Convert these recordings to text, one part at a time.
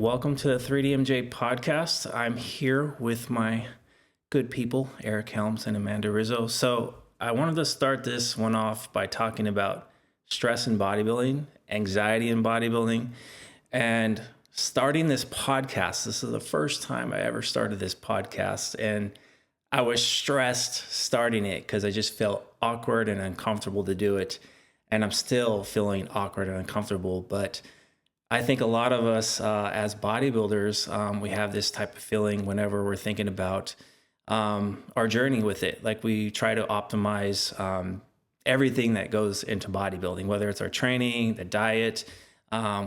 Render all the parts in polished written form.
welcome to the 3DMJ podcast. I'm here with my good people, Eric Helms and Amanda Rizzo. So, I wanted to start this one off by talking about stress in bodybuilding, anxiety in bodybuilding, and starting this podcast. This is the first time I ever started this podcast, and I was stressed starting it because I just felt awkward and uncomfortable to do it. And I'm still feeling awkward and uncomfortable, but I think a lot of us as bodybuilders, we have this type of feeling whenever we're thinking about our journey with it. Like we try to optimize everything that goes into bodybuilding, whether it's our training, the diet.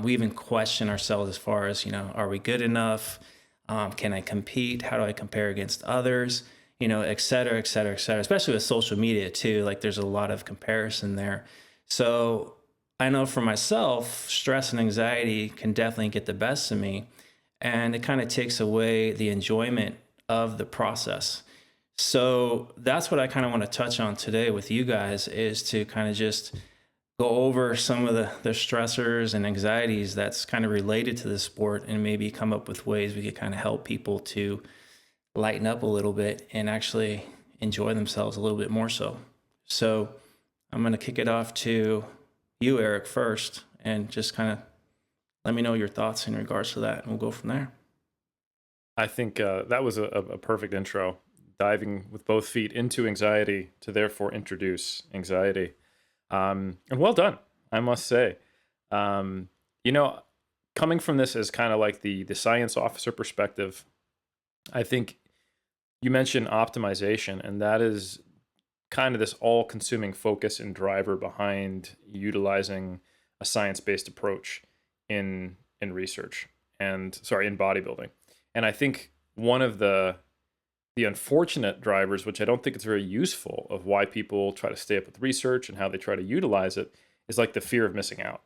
We even question ourselves as far as, are we good enough? Can I compete? How do I compare against others? Et cetera, et cetera, et cetera, especially with social media too. Like there's a lot of comparison there. So I know for myself, stress and anxiety can definitely get the best of me, and it kind of takes away the enjoyment of the process. So that's what I kind of want to touch on today with you guys, is to kind of just go over some of the stressors and anxieties that's kind of related to the sport, and maybe come up with ways we could kind of help people to lighten up a little bit and actually enjoy themselves a little bit more so. So I'm going to kick it off to you, Eric, first, and just kind of let me know your thoughts in regards to that, and we'll go from there. I think that was a perfect intro, diving with both feet into anxiety to therefore introduce anxiety. And well done, I must say. Coming from this as kind of like the science officer perspective, I think you mentioned optimization, and that is kind of this all-consuming focus and driver behind utilizing a science-based approach in research in bodybuilding. And I think one of the unfortunate drivers, which I don't think it's very useful, of why people try to stay up with research and how they try to utilize it, is like the fear of missing out.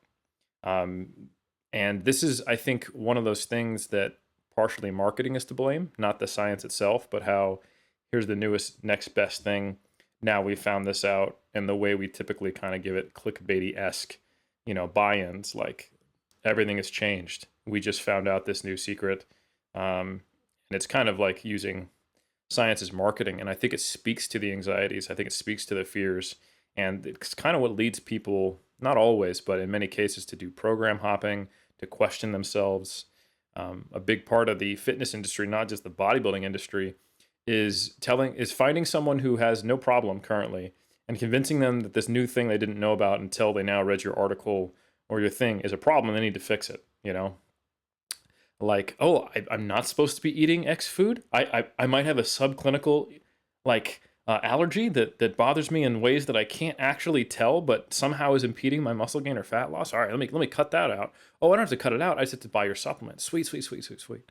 And this is, I think, one of those things that partially marketing is to blame, not the science itself, but how here's the newest, next best thing. Now we found this out, and the way we typically kind of give it clickbaity-esque, buy-ins, like everything has changed. We just found out this new secret. And it's kind of like using science as marketing. And I think it speaks to the anxieties. I think it speaks to the fears. And it's kind of what leads people, not always, but in many cases, to do program hopping, to question themselves. A big part of the fitness industry, not just the bodybuilding industry, is finding someone who has no problem currently and convincing them that this new thing they didn't know about until they now read your article or your thing is a problem and they need to fix it, Like, oh, I'm not supposed to be eating X food. I might have a subclinical allergy that bothers me in ways that I can't actually tell, but somehow is impeding my muscle gain or fat loss. All right, let me cut that out. Oh, I don't have to cut it out. I just have to buy your supplement. Sweet, sweet, sweet, sweet, sweet.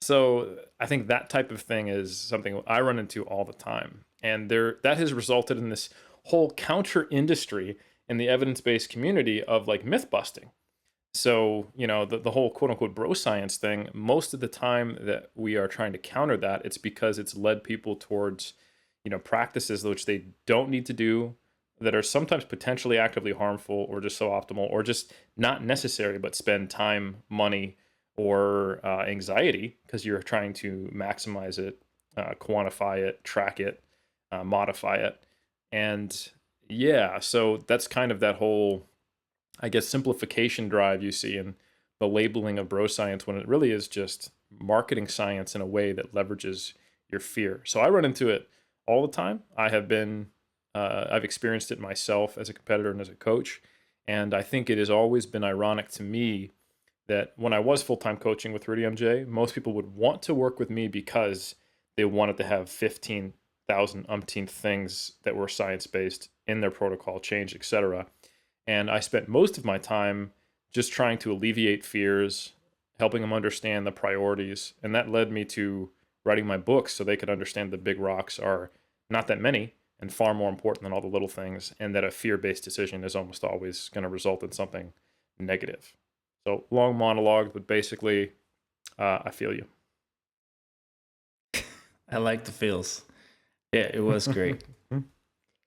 So I think that type of thing is something I run into all the time. And that has resulted in this whole counter industry in the evidence-based community of like myth busting. So, the whole quote unquote bro science thing, most of the time that we are trying to counter that, it's because it's led people towards, practices which they don't need to do, that are sometimes potentially actively harmful or just suboptimal or just not necessary, but spend time, money, or anxiety because you're trying to maximize it, quantify it, track it, modify it. And yeah, so that's kind of that whole, I guess, simplification drive you see in the labeling of bro science, when it really is just marketing science in a way that leverages your fear. So I run into it all the time. I've experienced it myself as a competitor and as a coach. And I think it has always been ironic to me that when I was full-time coaching with 3DMJ, most people would want to work with me because they wanted to have 15,000 umpteenth things that were science-based in their protocol, change, etc. And I spent most of my time just trying to alleviate fears, helping them understand the priorities. And that led me to writing my books so they could understand the big rocks are not that many and far more important than all the little things, and that a fear-based decision is almost always going to result in something negative. So long monologue, but basically, I feel you. I like the feels. Yeah, it was great.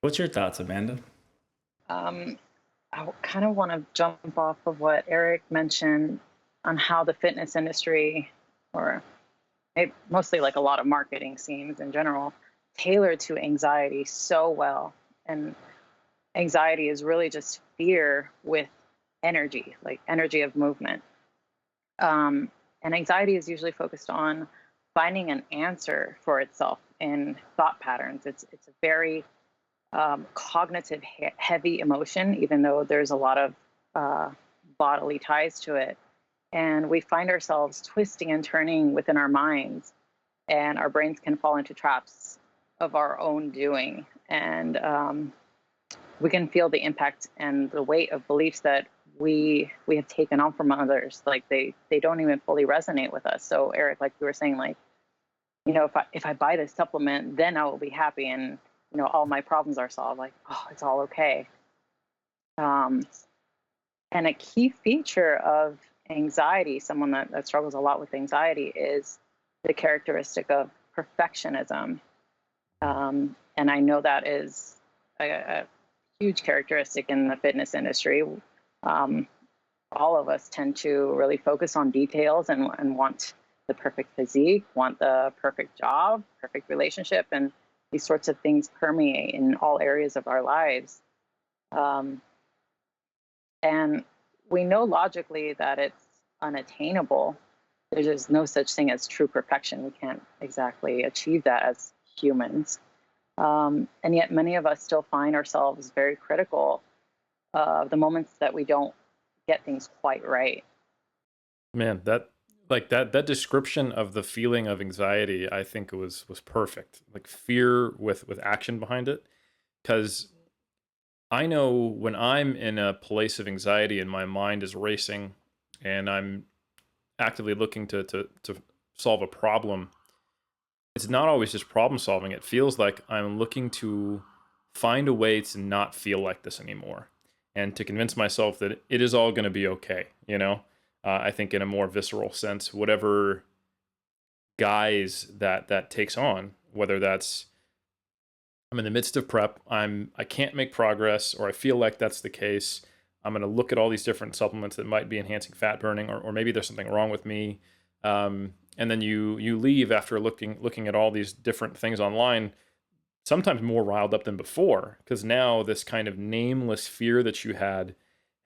What's your thoughts, Amanda? I kind of want to jump off of what Eric mentioned on how the fitness industry, or mostly like a lot of marketing schemes in general, tailor to anxiety so well. And anxiety is really just fear with energy, like energy of movement. And anxiety is usually focused on finding an answer for itself in thought patterns. It's a very cognitive heavy emotion, even though there's a lot of bodily ties to it. And we find ourselves twisting and turning within our minds, and our brains can fall into traps of our own doing. And we can feel the impact and the weight of beliefs that we have taken on from others. Like they don't even fully resonate with us. So Eric, like you were saying, like, if I buy this supplement, then I will be happy, and all my problems are solved. Like, oh, it's all okay. And a key feature of anxiety, someone that struggles a lot with anxiety, is the characteristic of perfectionism. And I know that is a huge characteristic in the fitness industry. All of us tend to really focus on details and want the perfect physique, want the perfect job, perfect relationship, and these sorts of things permeate in all areas of our lives. And we know logically that it's unattainable. There's just no such thing as true perfection. We can't exactly achieve that as humans. And yet many of us still find ourselves very critical of the moments that we don't get things quite right. Man, that description of the feeling of anxiety, I think was perfect. Like fear with action behind it. Because I know when I'm in a place of anxiety and my mind is racing and I'm actively looking to solve a problem, it's not always just problem solving. It feels like I'm looking to find a way to not feel like this anymore and to convince myself that it is all going to be okay. I think in a more visceral sense, whatever guise that takes on, whether that's I'm in the midst of prep, I can't make progress, or I feel like that's the case. I'm going to look at all these different supplements that might be enhancing fat burning, or maybe there's something wrong with me. And then you leave after looking at all these different things online, sometimes more riled up than before, because now this kind of nameless fear that you had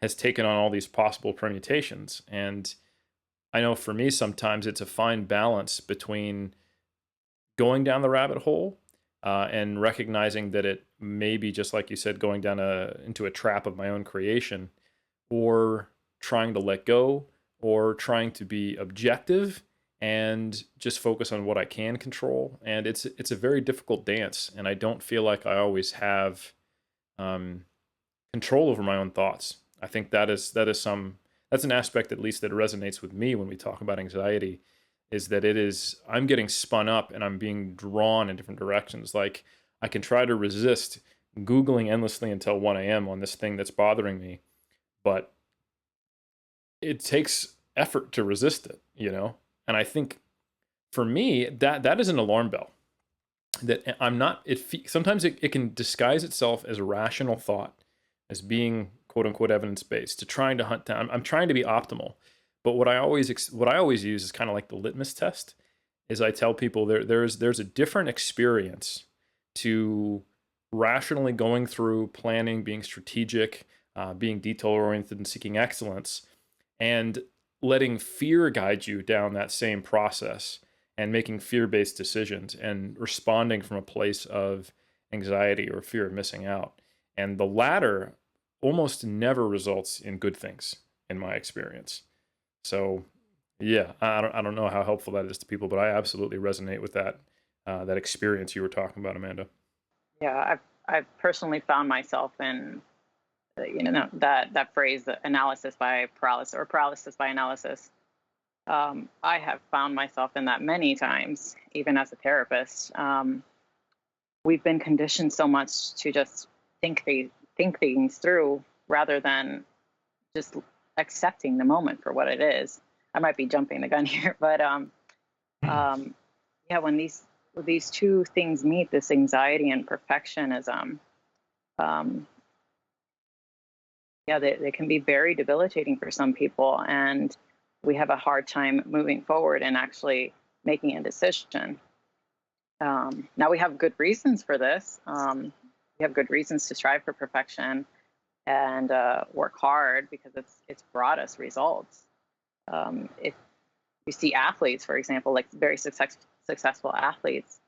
has taken on all these possible permutations. And I know for me, sometimes it's a fine balance between going down the rabbit hole and recognizing that it may be, just like you said, going down into a trap of my own creation, or trying to let go, or trying to be objective and just focus on what I can control. And it's a very difficult dance, and I don't feel like I always have control over my own thoughts. I think that's an aspect, at least, that resonates with me when we talk about anxiety, is that I'm getting spun up and I'm being drawn in different directions. Like, I can try to resist Googling endlessly until 1 a.m. on this thing that's bothering me, but it takes effort to resist it, And I think for me, that is an alarm bell, that I'm not, sometimes it can disguise itself as a rational thought, as being quote unquote evidence-based, to trying to hunt down, I'm trying to be optimal. But what I always use is kind of like the litmus test, is I tell people there's a different experience to rationally going through planning, being strategic, being detail oriented, and seeking excellence, and letting fear guide you down that same process, and making fear-based decisions and responding from a place of anxiety or fear of missing out. And the latter almost never results in good things, in my experience. So yeah, I don't know how helpful that is to people, but I absolutely resonate with that experience you were talking about, Amanda. Yeah, I've personally found myself in that phrase, analysis by paralysis, or paralysis by analysis. I have found myself in that many times, even as a therapist. We've been conditioned so much to just think things through, rather than just accepting the moment for what it is. I might be jumping the gun here, but yeah, when these two things meet, this anxiety and perfectionism, yeah, they can be very debilitating for some people. And we have a hard time moving forward and actually making a decision. Now we have good reasons for this. We have good reasons to strive for perfection and work hard because it's brought us results. If you see athletes, for example, like very successful athletes,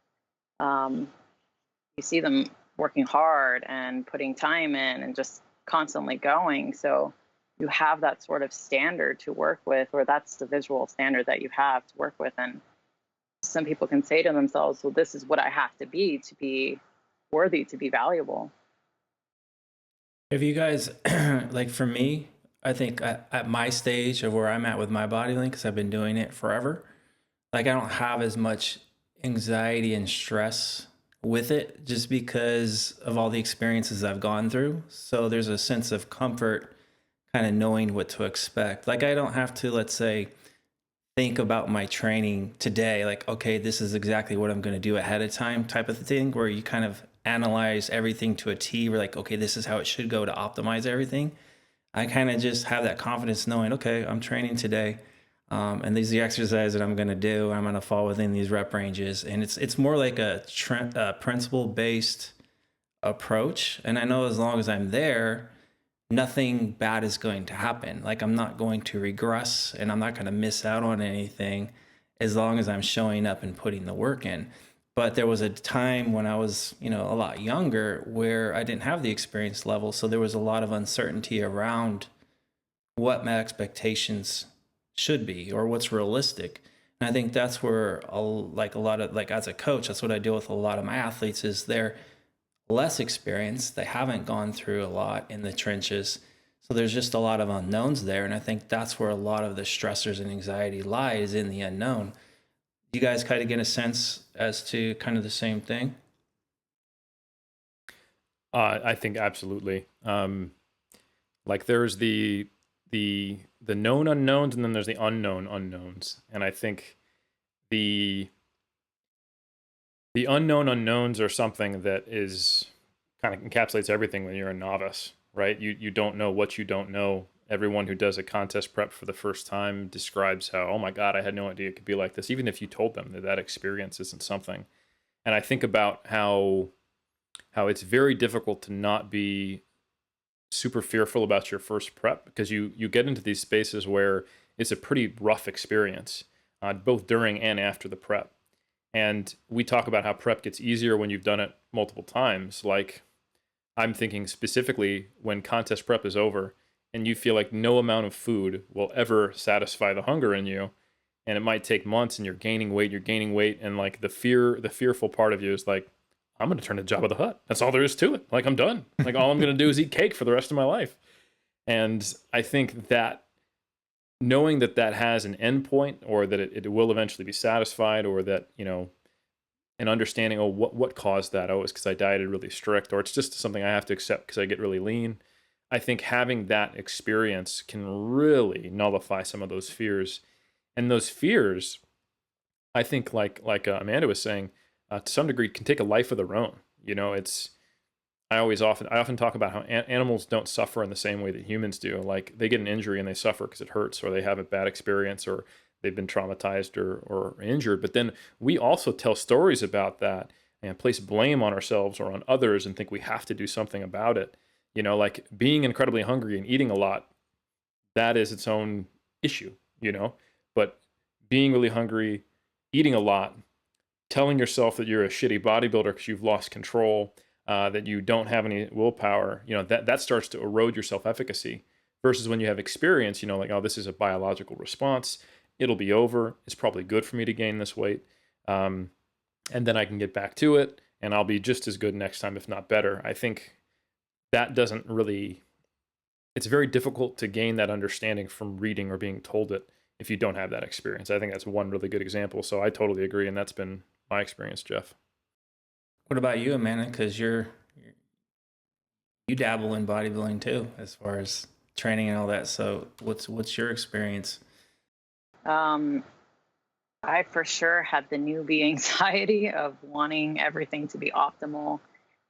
um, you see them working hard and putting time in and just constantly going. So you have that sort of standard to work with, or that's the visual standard that you have to work with. And some people can say to themselves, well, this is what I have to be worthy, to be valuable. If you guys, like for me, I think at my stage of where I'm at with my bodybuilding, because I've been doing it forever, like I don't have as much anxiety and stress with it just because of all the experiences I've gone through. So there's a sense of comfort kind of knowing what to expect. Like I don't have to, let's say, think about my training today, like, okay, this is exactly what I'm going to do ahead of time type of thing, where you kind of analyze everything to a T. We're like, okay, this is how it should go to optimize everything. I kind of just have that confidence knowing, okay, I'm training today. And these are the exercises that I'm going to do. I'm going to fall within these rep ranges. And it's more like a principle based approach. And I know as long as I'm there, nothing bad is going to happen. Like I'm not going to regress and I'm not going to miss out on anything as long as I'm showing up and putting the work in. But there was a time when I was, a lot younger where I didn't have the experience level. So there was a lot of uncertainty around what my expectations should be or what's realistic. And I think that's where like a lot of, like as a coach, that's what I deal with a lot of my athletes is they're less experienced. They haven't gone through a lot in the trenches. So there's just a lot of unknowns there. And I think that's where a lot of the stressors and anxiety lies in the unknown. You guys kind of get a sense as to kind of the same thing? I think absolutely. Like there's the known unknowns, and then there's the unknown unknowns. And I think the unknown unknowns are something that is kind of encapsulates everything when you're a novice, right? You don't know what you don't know. Everyone who does a contest prep for the first time describes how, oh my God, I had no idea it could be like this, even if you told them that that experience isn't something. And I think about how it's very difficult to not be super fearful about your first prep, because you get into these spaces where it's a pretty rough experience, both during and after the prep. And we talk about how prep gets easier when you've done it multiple times. Like I'm thinking specifically when contest prep is over and you feel like no amount of food will ever satisfy the hunger in you. And it might take months and you're gaining weight. And like the fearful part of you is like, I'm going to turn to Jabba the Hutt. That's all there is to it. Like I'm done. Like all I'm going to do is eat cake for the rest of my life. And I think that knowing that that has an endpoint, or that it will eventually be satisfied, or that, an understanding, oh, what caused that? Oh, it's because I dieted really strict, or it's just something I have to accept because I get really lean. I think having that experience can really nullify some of those fears. And those fears, I think, like Amanda was saying, to some degree, can take a life of their own. It's I often talk about how animals don't suffer in the same way that humans do. Like they get an injury and they suffer because it hurts, or they have a bad experience, or they've been traumatized or injured. But then we also tell stories about that and place blame on ourselves or on others and think we have to do something about it. Like being incredibly hungry and eating a lot, that is its own issue. But being really hungry, eating a lot, telling yourself that you're a shitty bodybuilder because you've lost control, that you don't have any willpower, that starts to erode your self-efficacy. Versus when you have experience, like, oh, this is a biological response. It'll be over. It's probably good for me to gain this weight. And then I can get back to it and I'll be just as good next time, if not better. I think that doesn't really, it's very difficult to gain that understanding from reading or being told it if you don't have that experience. I think that's one really good example. So I totally agree. And that's been my experience, Jeff. What about you, Amanda? Because you dabble in bodybuilding too, as far as training and all that. So what's your experience? Um, I for sure had the newbie anxiety of wanting everything to be optimal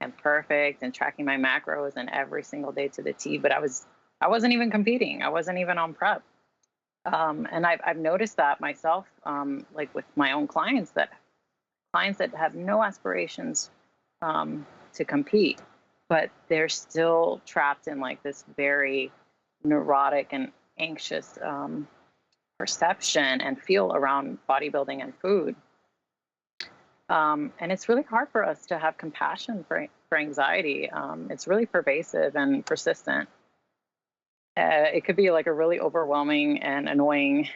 and perfect and tracking my macros and every single day to the T. But I wasn't even competing. I wasn't even on prep. And I've noticed that myself, like with my own clients, that have no aspirations to compete, but they're still trapped in like this very neurotic and anxious perception and feel around bodybuilding and food. And it's really hard for us to have compassion for anxiety. It's really pervasive and persistent. It could be like a really overwhelming and annoying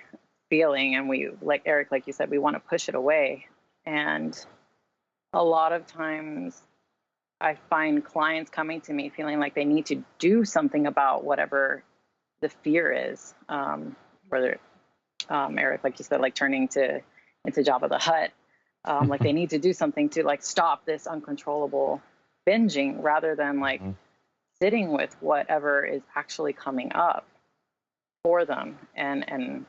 feeling. And we, like Eric, like you said, we want to push it away. And a lot of times I find clients coming to me feeling like they need to do something about whatever the fear is. Whether Eric, like you said, like turning into Jabba the Hutt, like they need to do something to like stop this uncontrollable binging, rather than like sitting with whatever is actually coming up for them, and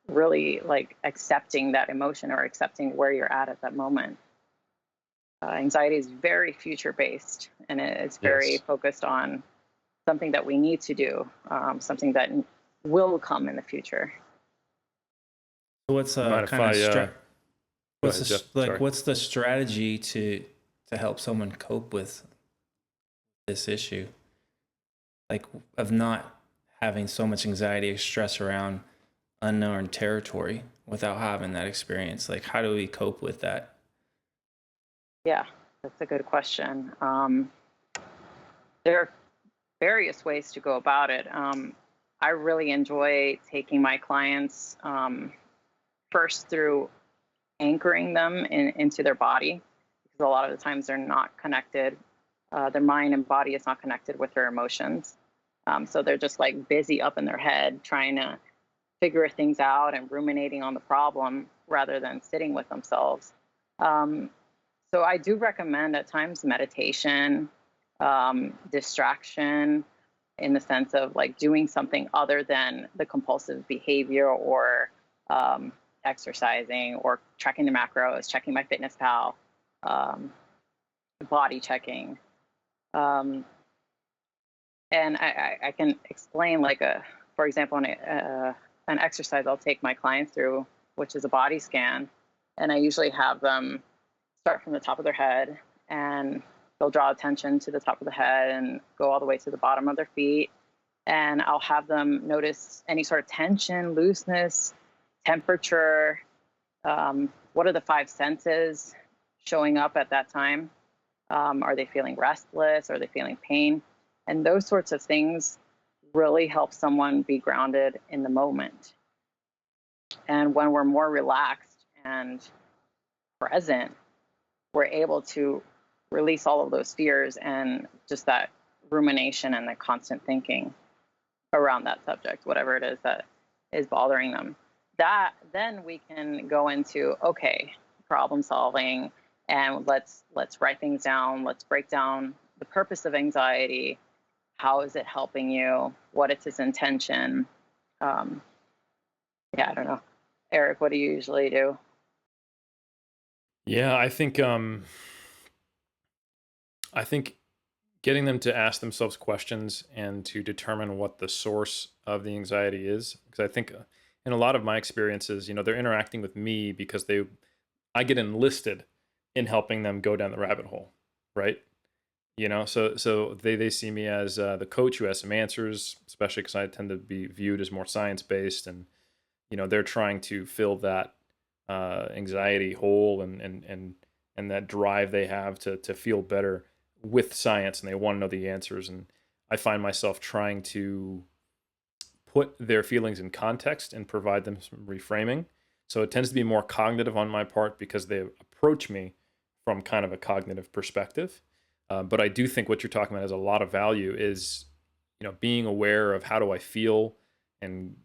really like accepting that emotion or accepting where you're at that moment. Anxiety is very future based, and it's very Yes. focused on something that we need to do, something that will come in the future. So what's You a mind if kind of I go what's ahead, Jeff? like Sorry. what's the strategy to help someone cope with this issue, like of not having so much anxiety or stress around unknown territory without having that experience? Like, how do we cope with that? Yeah, that's a good question. There are various ways to go about it. I really enjoy taking my clients first through anchoring them into their body, because a lot of the times they're not connected. Their mind and body is not connected with their emotions. So they're just like busy up in their head trying to figure things out and ruminating on the problem rather than sitting with themselves. So I do recommend at times meditation, distraction, in the sense of like doing something other than the compulsive behavior, or exercising, or tracking the macros, checking my fitness pal, um, body checking. Um, and I can explain like for example, an exercise I'll take my clients through, which is a body scan. And I usually have them start from the top of their head, and they'll draw attention to the top of the head and go all the way to the bottom of their feet. And I'll have them notice any sort of tension, looseness, temperature. What are the five senses showing up at that time? Are they feeling restless? Are they feeling pain? And those sorts of things really help someone be grounded in the moment. And when we're more relaxed and present, we're able to release all of those fears and just that rumination and the constant thinking around that subject, whatever it is that is bothering them. That then we can go into, okay, problem solving, and let's write things down. Let's break down the purpose of anxiety. How is it helping you? What is its intention? Yeah, I don't know. Eric, what do you usually do? Yeah, I think getting them to ask themselves questions and to determine what the source of the anxiety is, because I think in a lot of my experiences, they're interacting with me because I get enlisted in helping them go down the rabbit hole, right? So they see me as the coach who has some answers, especially because I tend to be viewed as more science based, and they're trying to fill that anxiety hole and that drive they have to feel better with science, and they want to know the answers. And I find myself trying to put their feelings in context and provide them some reframing. So it tends to be more cognitive on my part because they approach me from kind of a cognitive perspective. But I do think what you're talking about has a lot of value, is, being aware of how do I feel, and,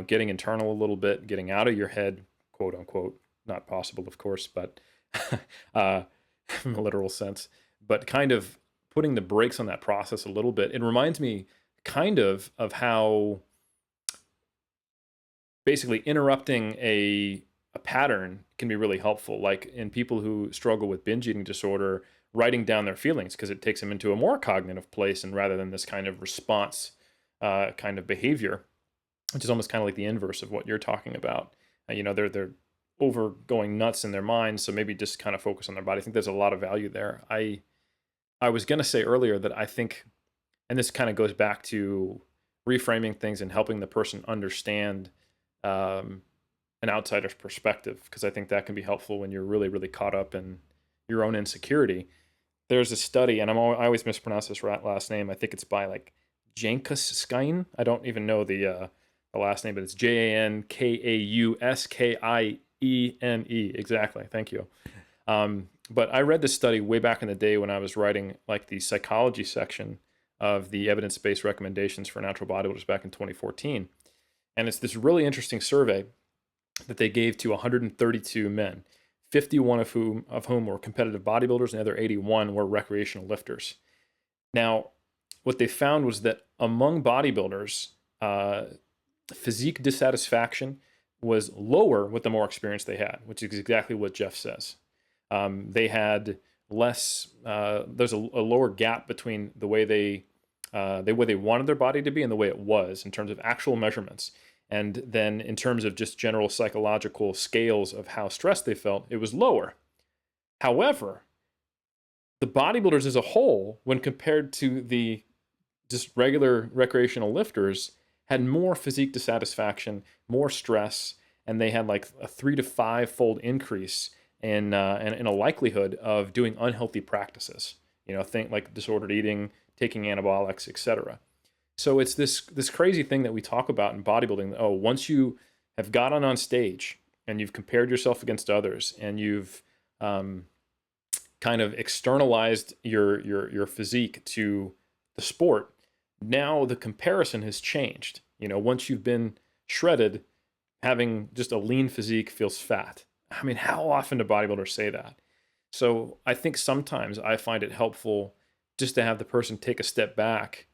getting internal a little bit, getting out of your head, quote unquote, not possible, of course, but in a literal sense, but kind of putting the brakes on that process a little bit. It reminds me kind of how basically interrupting a pattern can be really helpful. Like in people who struggle with binge eating disorder, writing down their feelings, because it takes them into a more cognitive place, and rather than this kind of response kind of behavior. which is almost kind of like the inverse of what you're talking about. They're over going nuts in their minds, so maybe just kind of focus on their body. I think there's a lot of value there. I was going to say earlier that I think, and this kind of goes back to reframing things and helping the person understand an outsider's perspective, because I think that can be helpful when you're really, really caught up in your own insecurity. There's a study, and I always mispronounce this last name. I think it's by like Jankauskine. I don't even know the last name, but it's Jankauskiene. Exactly. Thank you. But I read this study way back in the day when I was writing like the psychology section of the evidence-based recommendations for natural bodybuilders back in 2014. And it's this really interesting survey that they gave to 132 men, 51 of whom were competitive bodybuilders, and the other 81 were recreational lifters. Now, what they found was that among bodybuilders, physique dissatisfaction was lower with the more experience they had, which is exactly what Jeff says. They had less. There's a lower gap between the way they wanted their body to be and the way it was in terms of actual measurements. And then in terms of just general psychological scales of how stressed they felt, it was lower. However, the bodybuilders as a whole, when compared to the just regular recreational lifters, had more physique dissatisfaction, more stress, and they had like a 3 to 5-fold increase in a likelihood of doing unhealthy practices. Think like disordered eating, taking anabolics, etc. So it's this crazy thing that we talk about in bodybuilding. Oh, once you have gotten on stage and you've compared yourself against others and you've kind of externalized your physique to the sport, now the comparison has changed. Once you've been shredded, having just a lean physique feels fat. I mean, how often do bodybuilders say that? So I think sometimes I find it helpful just to have the person take a step back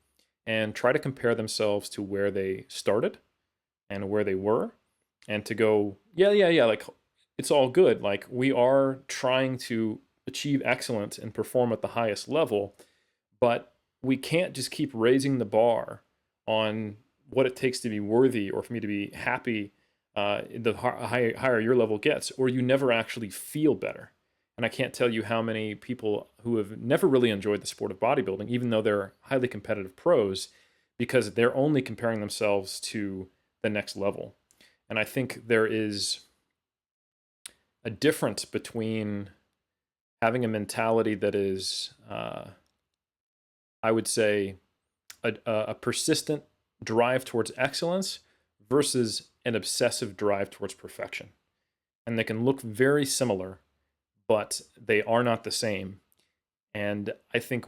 and try to compare themselves to where they started and where they were, and to go, yeah, like it's all good. Like we are trying to achieve excellence and perform at the highest level, but we can't just keep raising the bar on what it takes to be worthy or for me to be happy. The higher your level gets, or you never actually feel better. And I can't tell you how many people who have never really enjoyed the sport of bodybuilding, even though they're highly competitive pros, because they're only comparing themselves to the next level. And I think there is a difference between having a mentality that is, I would say, a persistent drive towards excellence versus an obsessive drive towards perfection. And they can look very similar, but they are not the same. And I think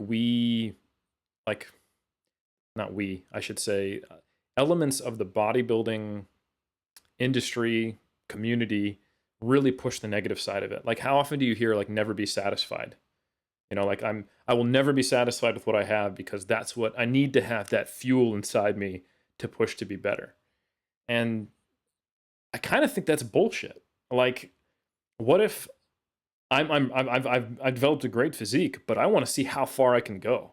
elements of the bodybuilding industry, community really push the negative side of it. Like how often do you hear like never be satisfied? Like I will never be satisfied with what I have because that's what I need to have, that fuel inside me to push to be better. And I kind of think that's bullshit. Like, what if I've developed a great physique, but I want to see how far I can go.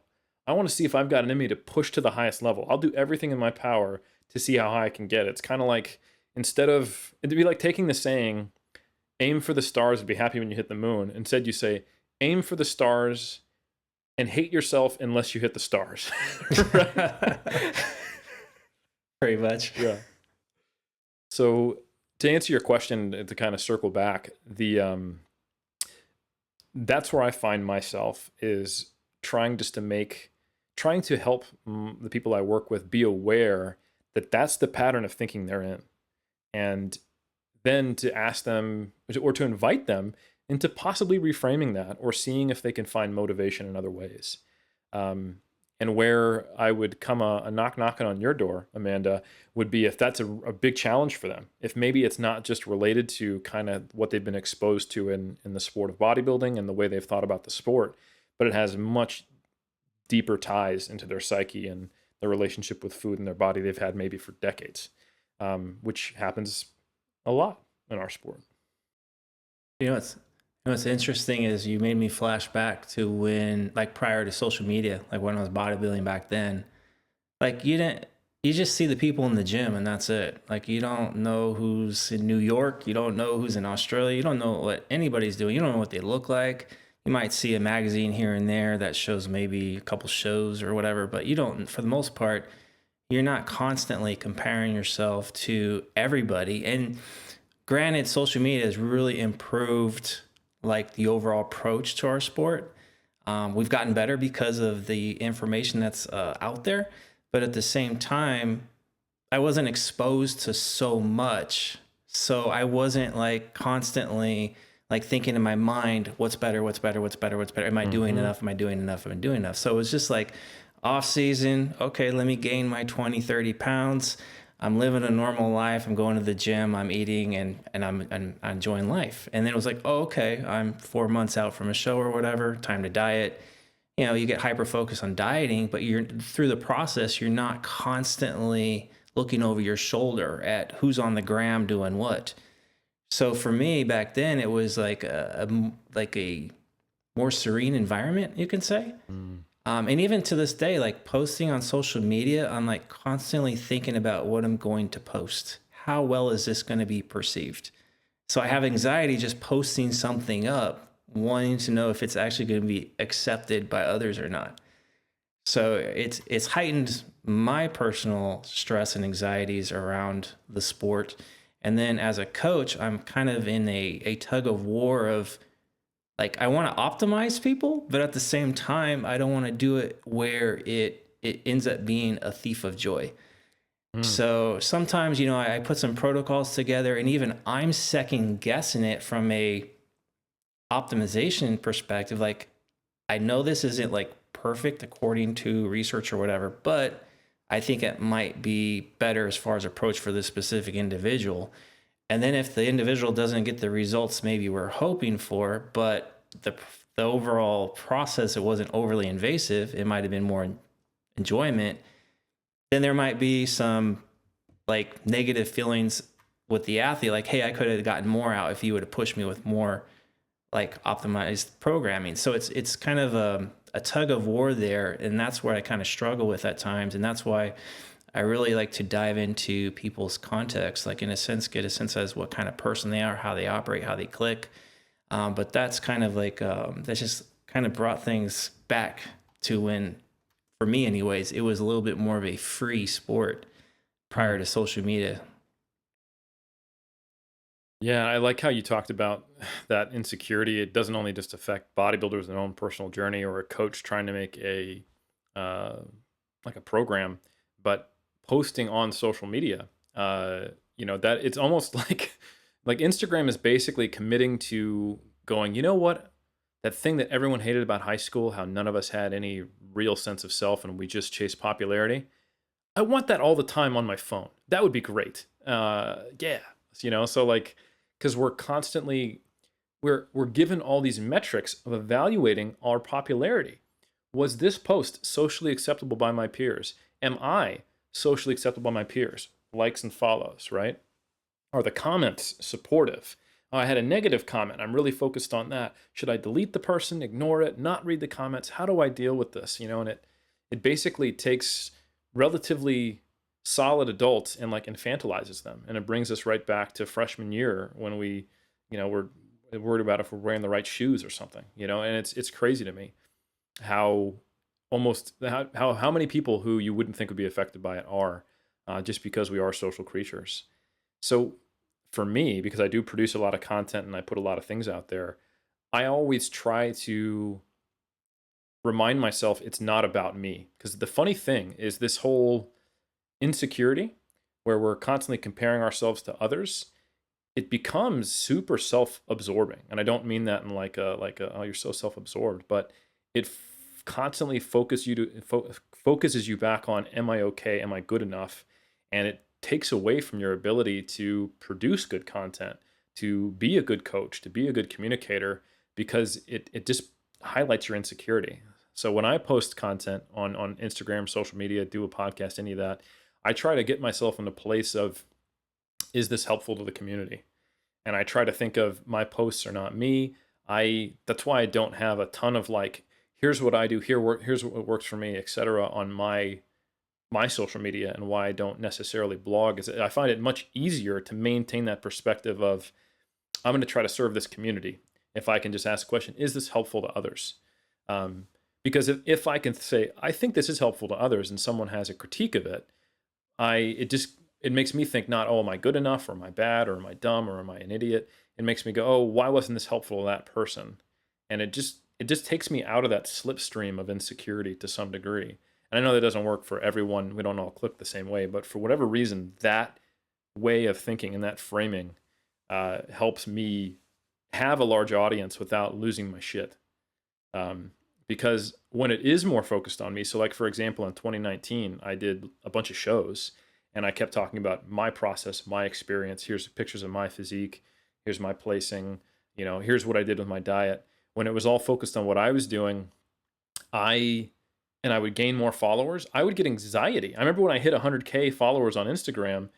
I want to see if I've got it in me to push to the highest level. I'll do everything in my power to see how high I can get. It's kind of like, it'd be like taking the saying, aim for the stars and be happy when you hit the moon. Instead, you say, aim for the stars and hate yourself unless you hit the stars. Pretty much. Yeah. So to answer your question, to kind of circle back, that's where I find myself is trying to help the people I work with be aware that that's the pattern of thinking they're in. And then to ask them or to invite them into possibly reframing that or seeing if they can find motivation in other ways. And where I would come a knocking on your door, Amanda, would be if that's a big challenge for them. If maybe it's not just related to kind of what they've been exposed to in the sport of bodybuilding and the way they've thought about the sport, but it has much deeper ties into their psyche and their relationship with food and their body they've had maybe for decades, which happens a lot in our sport. What's interesting is you made me flash back to when, like prior to social media, like when I was bodybuilding back then, like you just see the people in the gym and that's it. Like you don't know who's in New York, you don't know who's in Australia, you don't know what anybody's doing, you don't know what they look like. You might see a magazine here and there that shows maybe a couple shows or whatever, but you don't, for the most part, you're not constantly comparing yourself to everybody. And granted, social media has really improved like the overall approach to our sport. We've gotten better because of the information that's out there, but at the same time, I wasn't exposed to so much, so I wasn't like constantly like thinking in my mind, what's better, what's better, what's better, what's better. Am I doing Mm-hmm. enough? Am I doing enough? Am I doing enough? So it was just like off season. Okay, let me gain my 20, 30 pounds. I'm living a normal life. I'm going to the gym. I'm eating and I'm enjoying life. And then it was like, oh, okay, I'm 4 months out from a show or whatever. Time to diet. You know, you get hyper focused on dieting, but you're through the process, you're not constantly looking over your shoulder at who's on the gram doing what. So for me back then, it was like a more serene environment, you can say. Mm. And even to this day, like posting on social media, I'm like constantly thinking about what I'm going to post. How well is this going to be perceived? So I have anxiety just posting something up, wanting to know if it's actually going to be accepted by others or not. So it's heightened my personal stress and anxieties around the sport. And then as a coach, I'm kind of in a tug of war of like I want to optimize people, but at the same time, I don't want to do it where it ends up being a thief of joy. Mm. So sometimes, you know, I put some protocols together and even I'm second guessing it from a optimization perspective. Like I know this isn't like perfect according to research or whatever, but I think it might be better as far as approach for this specific individual. And then if the individual doesn't get the results maybe we're hoping for, but the overall process it wasn't overly invasive, it might have been more enjoyment, then there might be some like negative feelings with the athlete like, hey, I could have gotten more out if you would have pushed me with more like optimized programming. So it's kind of a tug of war there, and that's where I kind of struggle with at times, and that's why I really like to dive into people's context, like in a sense, get a sense as what kind of person they are, how they operate, how they click. But that's kind of like that's just kind of brought things back to when, for me, anyways, it was a little bit more of a free sport prior to social media. Yeah, I like how you talked about that insecurity. It doesn't only just affect bodybuilders in their own personal journey or a coach trying to make a uh, like a program, but posting on social media. That it's almost like Instagram is basically committing to going. You know what? That thing that everyone hated about high school, how none of us had any real sense of self and we just chased popularity. I want that all the time on my phone. That would be great. Yeah, so like, because we're constantly we're given all these metrics of evaluating our popularity. Was this post socially acceptable by my peers? Am I socially acceptable by my peers? Likes and follows, right? Are the comments supportive? Oh, I had a negative comment. I'm really focused on that. Should I delete the person, ignore it, not read the comments? How do I deal with this? And it basically takes relatively solid adults and like infantilizes them. And it brings us right back to freshman year when we're worried about if we're wearing the right shoes or something, and it's crazy to me how how many people who you wouldn't think would be affected by it are just because we are social creatures. So for me, because I do produce a lot of content and I put a lot of things out there, I always try to remind myself it's not about me. Because the funny thing is this whole insecurity where we're constantly comparing ourselves to others, it becomes super self-absorbing. And I don't mean that in like a oh, you're so self-absorbed, but it constantly focuses you back on, am I okay? Am I good enough? And it takes away from your ability to produce good content, to be a good coach, to be a good communicator, because it just highlights your insecurity. So when I post content on Instagram, social media, do a podcast, any of that, I try to get myself in a place of, is this helpful to the community? And I try to think of my posts are not me. That's why I don't have a ton of like, here's what I do, here's what works for me, etc. on my my social media and why I don't necessarily blog is that I find it much easier to maintain that perspective of I'm going to try to serve this community. If I can just ask a question, is this helpful to others? Um, because if I can say, I think this is helpful to others and someone has a critique of it, it makes me think not, oh, am I good enough or am I bad or am I dumb or am I an idiot? It makes me go, oh, why wasn't this helpful to that person? And it just takes me out of that slipstream of insecurity to some degree. And I know that doesn't work for everyone. We don't all click the same way, but for whatever reason, that way of thinking and that framing helps me have a large audience without losing my shit. Because when it is more focused on me, so like for example, in 2019, I did a bunch of shows and I kept talking about my process, my experience. Here's pictures of my physique. Here's my placing. Here's what I did with my diet. When it was all focused on what I was doing, I would gain more followers. I would get anxiety. I remember when I hit 100K followers on Instagram,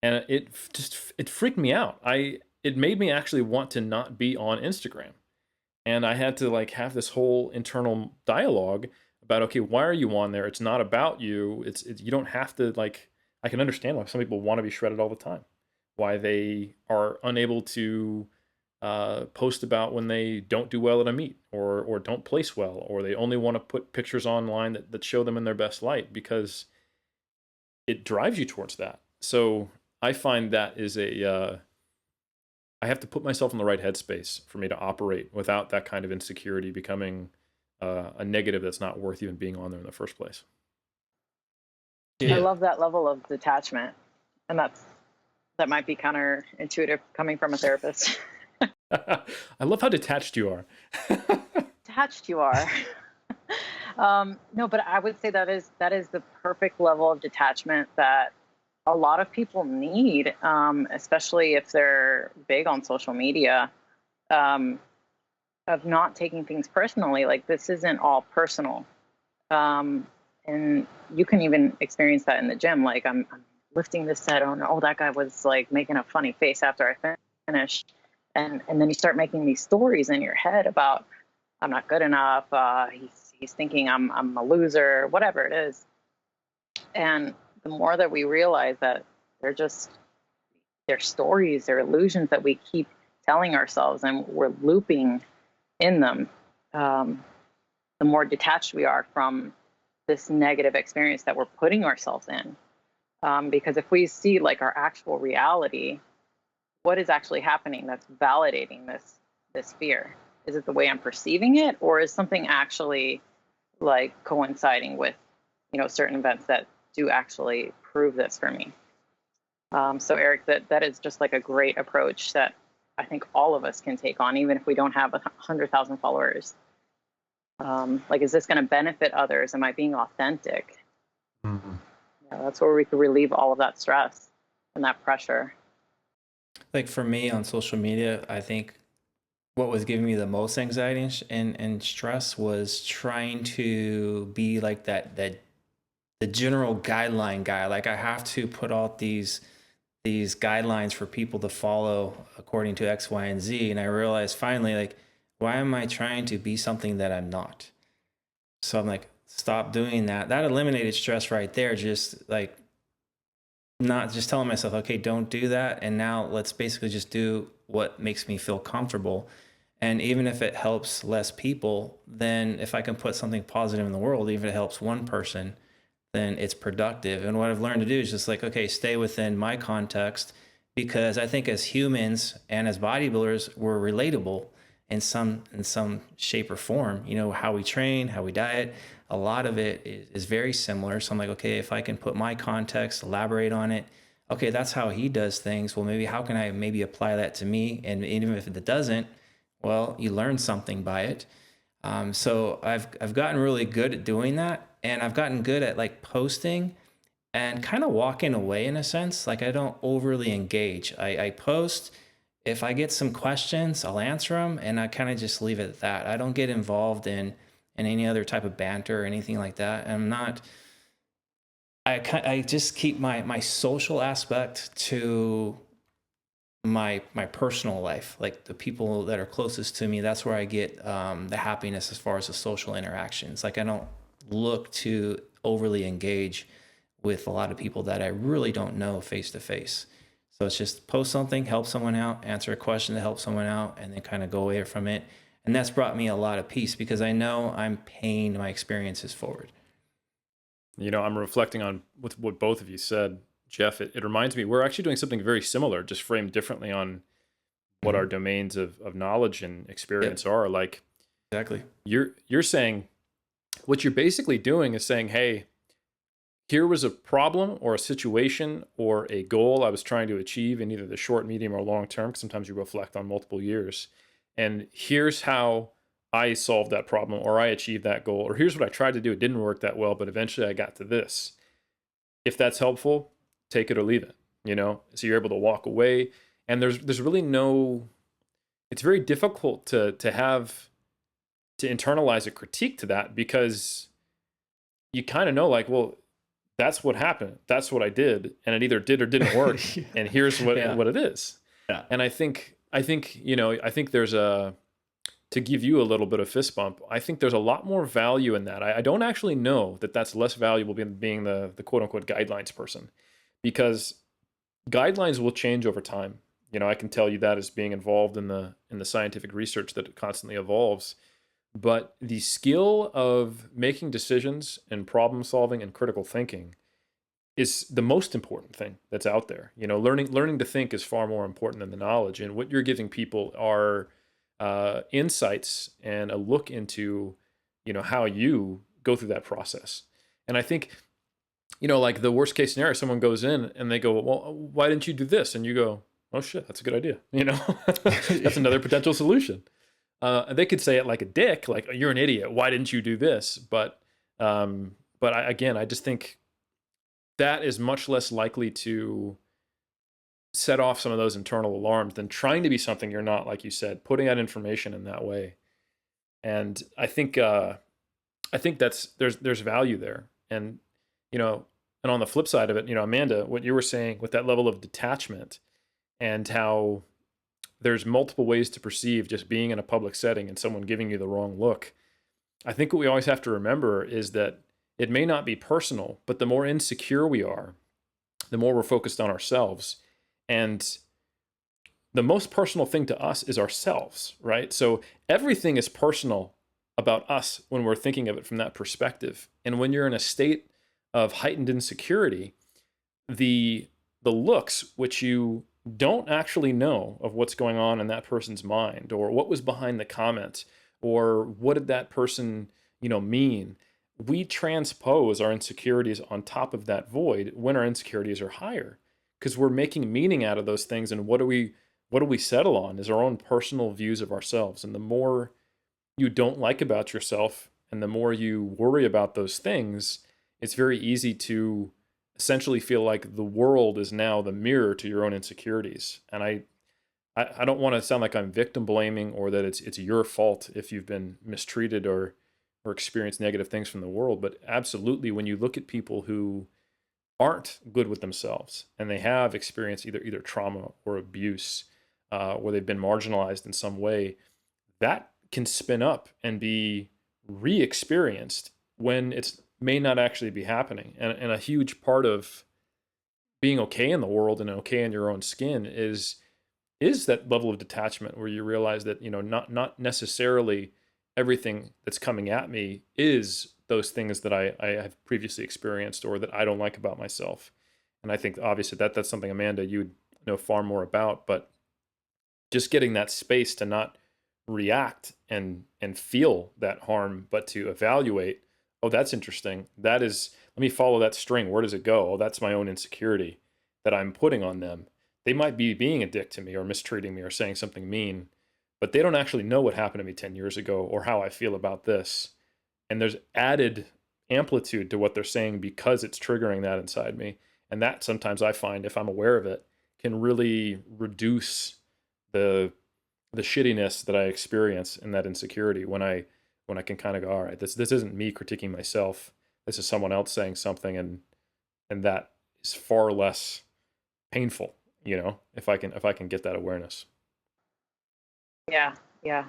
and it freaked me out. It made me actually want to not be on Instagram. And I had to like have this whole internal dialogue about, okay, why are you on there? It's not about you. You don't have to like, I can understand why some people want to be shredded all the time, why they are unable to post about when they don't do well at a meet or don't place well, or they only want to put pictures online that show them in their best light, because it drives you towards that. So I find that is I have to put myself in the right headspace for me to operate without that kind of insecurity becoming a negative that's not worth even being on there in the first place. I love that level of detachment, and that might be counterintuitive coming from a therapist. I love how detached you are. Detached you are. No, but I would say that is the perfect level of detachment that a lot of people need, especially if they're big on social media, of not taking things personally. Like, this isn't all personal. And you can even experience that in the gym. Like, I'm lifting this set on, oh, that guy was like making a funny face after I finished. And then you start making these stories in your head about, I'm not good enough. He's thinking I'm a loser, whatever it is. And the more that we realize that they're stories, they're illusions that we keep telling ourselves and we're looping in them, the more detached we are from this negative experience that we're putting ourselves in. Because if we see like our actual reality, what is actually happening that's validating this fear? Is it the way I'm perceiving it, or is something actually like coinciding with, certain events that do actually prove this for me? So Eric, that is just like a great approach that I think all of us can take on, even if we don't have 100,000 followers. Like, is this going to benefit others? Am I being authentic? Mm-hmm. Yeah, that's where we could relieve all of that stress and that pressure. Like for me on social media, I think what was giving me the most anxiety and stress was trying to be like that the general guideline guy. Like, I have to put out these guidelines for people to follow according to X, Y, and Z. And I realized finally, like, why am I trying to be something that I'm not? So I'm like, stop doing that. That eliminated stress right there. Just like, not just telling myself, okay, don't do that. And now let's basically just do what makes me feel comfortable. And even if it helps less people, then if I can put something positive in the world, even if it helps one person, then it's productive. And what I've learned to do is just like, okay, stay within my context, because I think as humans and as bodybuilders, we're relatable in some shape or form. How we train, how we diet, a lot of it is very similar. So I'm like, okay, if I can put my context, elaborate on it, okay, that's how he does things. Well, maybe how can I maybe apply that to me? And even if it doesn't, well, you learn something by it. So I've gotten really good at doing that, and I've gotten good at like posting and kind of walking away in a sense. Like, I don't overly engage. I post. If I get some questions, I'll answer them, and I kind of just leave it at that. I don't get involved in any other type of banter or anything like that. I'm not. I just keep my social aspect to my personal life, like the people that are closest to me. That's where I get the happiness as far as the social interactions. Like, I don't look to overly engage with a lot of people that I really don't know face to face. So it's just post something, help someone out, answer a question to help someone out, and then kind of go away from it. And that's brought me a lot of peace because I know I'm paying my experiences forward. You know, I'm reflecting on with what both of you said, Jeff. It reminds me we're actually doing something very similar, just framed differently on what our Mhm. domains of knowledge and Yep, experience are. Like exactly. you're saying what you're basically doing is saying, hey, here was a problem or a situation or a goal I was trying to achieve in either the short, medium, or long term, because sometimes you reflect on multiple years. And here's how I solved that problem or I achieved that goal, or here's what I tried to do. It didn't work that well, but eventually I got to this. If that's helpful, take it or leave it, you know? So you're able to walk away. And there's really no, it's very difficult to have to internalize a critique to that because you kind of know like, well, that's what happened. That's what I did, and it either did or didn't work. Yeah. And here's what Yeah. what it is. Yeah. And I think you know I think there's a to give you a little bit of fist bump. I think there's a lot more value in that. I don't actually know that that's less valuable than being the quote unquote guidelines person, because guidelines will change over time. You know, I can tell you that as being involved in the scientific research that constantly evolves. But the skill of making decisions and problem solving and critical thinking is the most important thing that's out there. You know, learning to think is far more important than the knowledge. And what you're giving people are insights and a look into, you know, how you go through that process. And I think, you know, like the worst case scenario, someone goes in and they go, well, why didn't you do this? And you go, oh shit, that's a good idea. You know, that's another potential solution. They could say it like a dick, like you're an idiot. Why didn't you do this? But again, I just think that is much less likely to set off some of those internal alarms than trying to be something you're not, like you said, putting out information in that way. And I think that's there's value there. And you know, and on the flip side of it, you know, Amanda, what you were saying with that level of detachment and how there's multiple ways to perceive just being in a public setting and someone giving you the wrong look. I think what we always have to remember is that it may not be personal, but the more insecure we are, the more we're focused on ourselves. And the most personal thing to us is ourselves, right? So everything is personal about us when we're thinking of it from that perspective. And when you're in a state of heightened insecurity, the looks which you don't actually know of what's going on in that person's mind or what was behind the comment or what did that person, you know, mean, we transpose our insecurities on top of that void when our insecurities are higher because we're making meaning out of those things. And what do we settle on is our own personal views of ourselves. And the more you don't like about yourself and the more you worry about those things, it's very easy to essentially feel like the world is now the mirror to your own insecurities. And I don't want to sound like I'm victim blaming or that it's your fault if you've been mistreated or experienced negative things from the world, but absolutely when you look at people who aren't good with themselves and they have experienced either trauma or abuse or they've been marginalized in some way, that can spin up and be re-experienced when it's may not actually be happening. And a huge part of being okay in the world and okay in your own skin is that level of detachment where you realize that, you know, not necessarily everything that's coming at me is those things that I have previously experienced or that I don't like about myself. And I think obviously that's something, Amanda, you would know far more about, but just getting that space to not react and feel that harm, but to evaluate, oh, that's interesting. That is, let me follow that string. Where does it go? Oh, that's my own insecurity that I'm putting on them. They might be being a dick to me or mistreating me or saying something mean, but they don't actually know what happened to me 10 years ago or how I feel about this. And there's added amplitude to what they're saying because it's triggering that inside me. And that sometimes I find, if I'm aware of it, can really reduce the shittiness that I experience in that insecurity when I can kind of go, all right, this isn't me critiquing myself. This is someone else saying something, and that is far less painful, you know, if I can get that awareness. Yeah, yeah.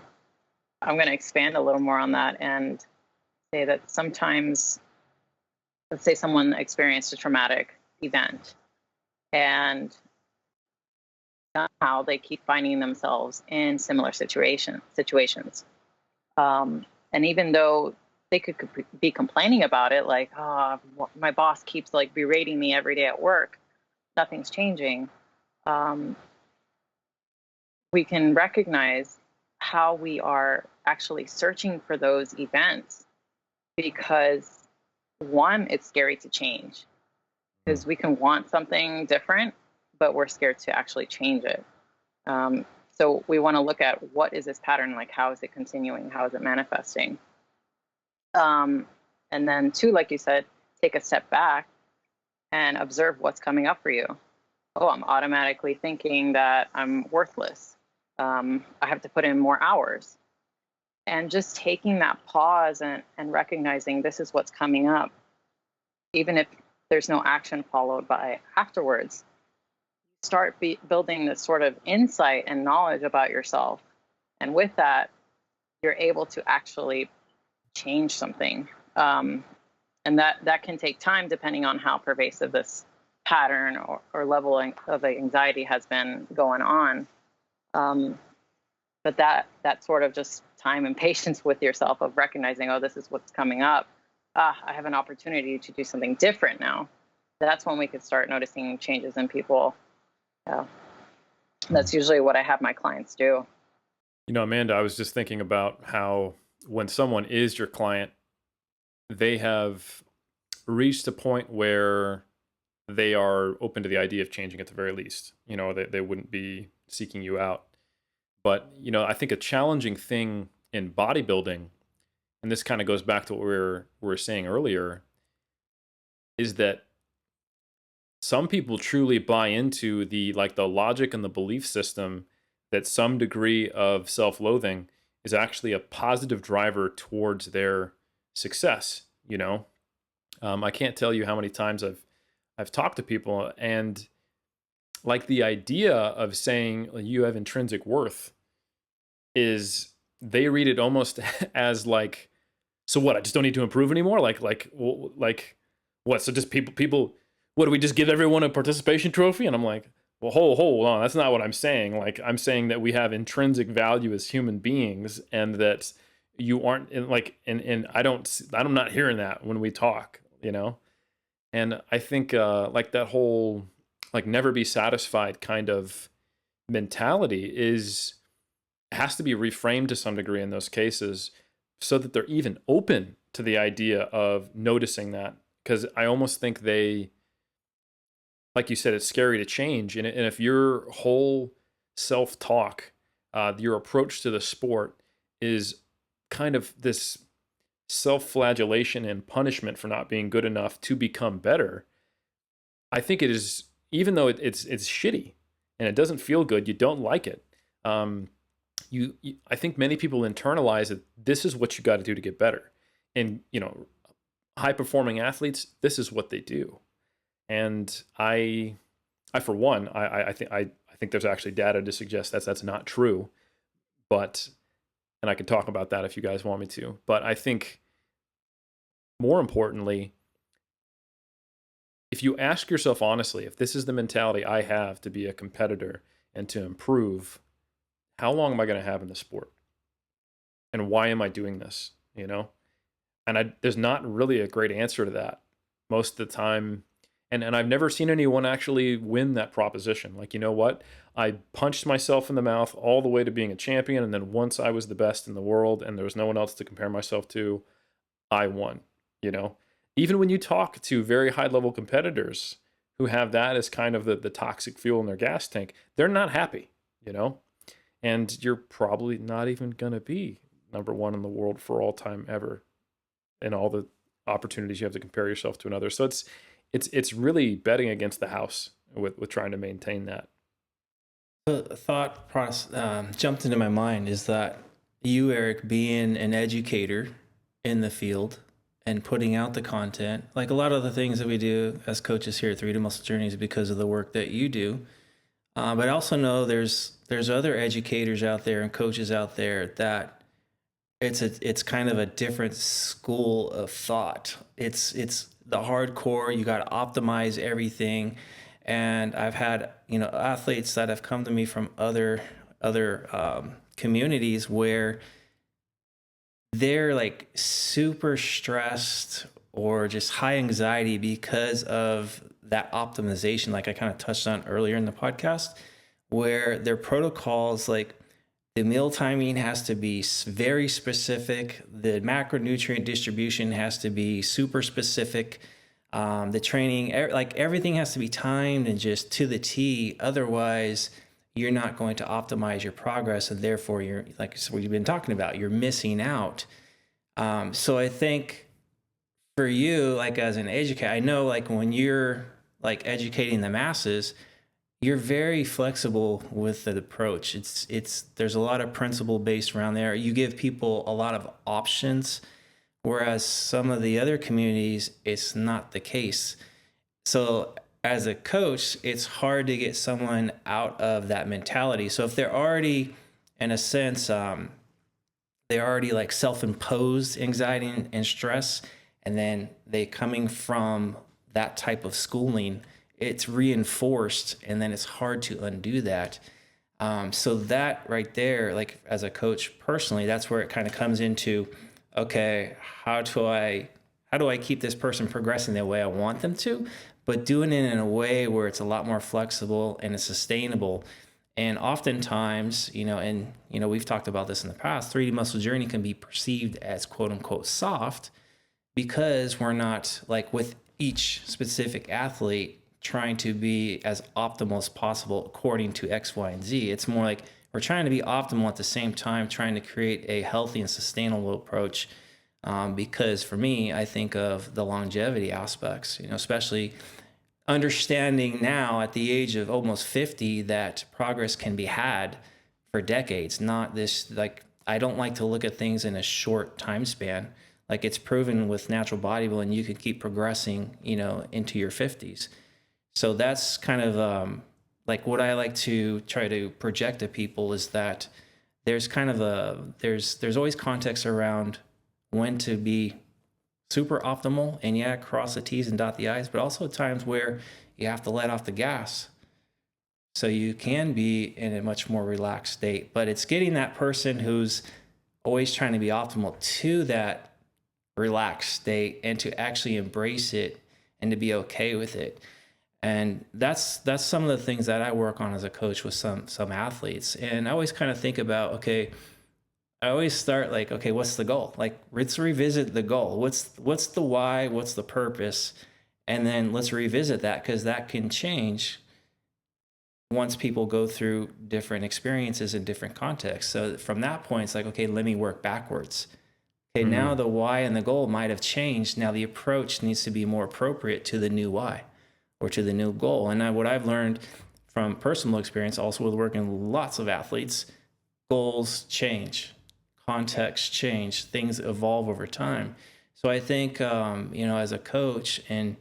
I'm going to expand a little more on that and say that sometimes let's say someone experienced a traumatic event and somehow they keep finding themselves in similar situations. And even though they could be complaining about it, like, oh, my boss keeps like berating me every day at work, nothing's changing. We can recognize how we are actually searching for those events because, one, it's scary to change because we can want something different, but we're scared to actually change it. So we want to look at what is this pattern, like how is it continuing, how is it manifesting? And then two, like you said, take a step back and observe what's coming up for you. Oh, I'm automatically thinking that I'm worthless. I have to put in more hours. And just taking that pause and recognizing this is what's coming up, even if there's no action followed by afterwards, start building this sort of insight and knowledge about yourself. And with that, you're able to actually change something. And that can take time depending on how pervasive this pattern or level of anxiety has been going on. But that sort of just time and patience with yourself of recognizing, oh, this is what's coming up. I have an opportunity to do something different now. That's when we could start noticing changes in people. That's usually what I have my clients do. You know, Amanda, I was just thinking about how when someone is your client, they have reached a point where they are open to the idea of changing at the very least. You know, they wouldn't be seeking you out. But, you know, I think a challenging thing in bodybuilding, and this kind of goes back to what we were saying earlier, is that some people truly buy into the logic and the belief system that some degree of self-loathing is actually a positive driver towards their success. You know, I can't tell you how many times I've talked to people, and like the idea of saying you have intrinsic worth is, they read it almost as like, so what? I just don't need to improve anymore. Like what? So just people. What, do we just give everyone a participation trophy? And I'm like, well, hold on. That's not what I'm saying. Like, I'm saying that we have intrinsic value as human beings, and that you aren't in and I'm not hearing that when we talk, you know? And I think like that whole like never be satisfied kind of mentality has to be reframed to some degree in those cases, so that they're even open to the idea of noticing that. Because I almost think like you said, it's scary to change. And if your whole self-talk, your approach to the sport is kind of this self-flagellation and punishment for not being good enough to become better, I think it is, even though it's shitty and it doesn't feel good, you don't like it. I think many people internalize that this is what you got to do to get better. And, you know, high-performing athletes, this is what they do. And I for one, I think there's actually data to suggest that's not true. But, and I can talk about that if you guys want me to. But I think more importantly, if you ask yourself honestly, if this is the mentality I have to be a competitor and to improve, how long am I going to have in the sport? And why am I doing this? You know? And there's not really a great answer to that most of the time. And I've never seen anyone actually win that proposition. Like, you know what? I punched myself in the mouth all the way to being a champion. And then once I was the best in the world and there was no one else to compare myself to, I won, you know? Even when you talk to very high level competitors who have that as kind of the toxic fuel in their gas tank, they're not happy, you know? And you're probably not even going to be #1 in the world for all time ever, and all the opportunities you have to compare yourself to another. So it's really betting against the house with trying to maintain that. The thought process jumped into my mind is that you, Eric, being an educator in the field and putting out the content, like a lot of the things that we do as coaches here at 3D Muscle Journeys, because of the work that you do. But I also know there's other educators out there and coaches out there that it's kind of a different school of thought. It's the hardcore. You got to optimize everything. And I've had, athletes that have come to me from other communities where they're like super stressed or just high anxiety because of that optimization, like I kind of touched on earlier in the podcast, where their protocols, like the meal timing has to be very specific, the macronutrient distribution has to be super specific, the training, like everything has to be timed and just to the T. Otherwise, you're not going to optimize your progress, and therefore you're, like what you've been talking about, you're missing out. So I think for you, like as an educator, I know like when you're like educating the masses, you're very flexible with the approach. There's a lot of principle based around there. You give people a lot of options, whereas some of the other communities, it's not the case. So as a coach, it's hard to get someone out of that mentality. So if they're already, in a sense, they're already like self-imposed anxiety and stress, and then they coming from that type of schooling, it's reinforced, and then it's hard to undo that. So that right there, like as a coach personally, that's where it kind of comes into, okay, how do I keep this person progressing the way I want them to, but doing it in a way where it's a lot more flexible and it's sustainable. And oftentimes, we've talked about this in the past, 3D Muscle Journey can be perceived as quote unquote soft because we're not, like with each specific athlete, trying to be as optimal as possible according to X, Y, and Z. It's more like we're trying to be optimal at the same time, trying to create a healthy and sustainable approach. Because for me, I think of the longevity aspects, especially understanding now at the age of almost 50 that progress can be had for decades, not this, like, I don't like to look at things in a short time span. Like it's proven with natural bodybuilding, you can keep progressing, into your 50s. So that's kind of like what I like to try to project to people is that there's kind of there's always context around when to be super optimal and cross the T's and dot the I's, but also times where you have to let off the gas so you can be in a much more relaxed state. But it's getting that person who's always trying to be optimal to that relaxed state and to actually embrace it and to be okay with it. And that's some of the things that I work on as a coach with some athletes. And I always kind of think about, okay, I always start like, okay, what's the goal? Like, let's revisit the goal. What's the why? What's the purpose? And then let's revisit that, because that can change once people go through different experiences in different contexts. So from that point, it's like, okay, let me work backwards. Okay, now the why and the goal might have changed. Now the approach needs to be more appropriate to the new why or to the new goal. And what I've learned from personal experience, also with working with lots of athletes, goals change. Context change, things evolve over time. So I think, as a coach and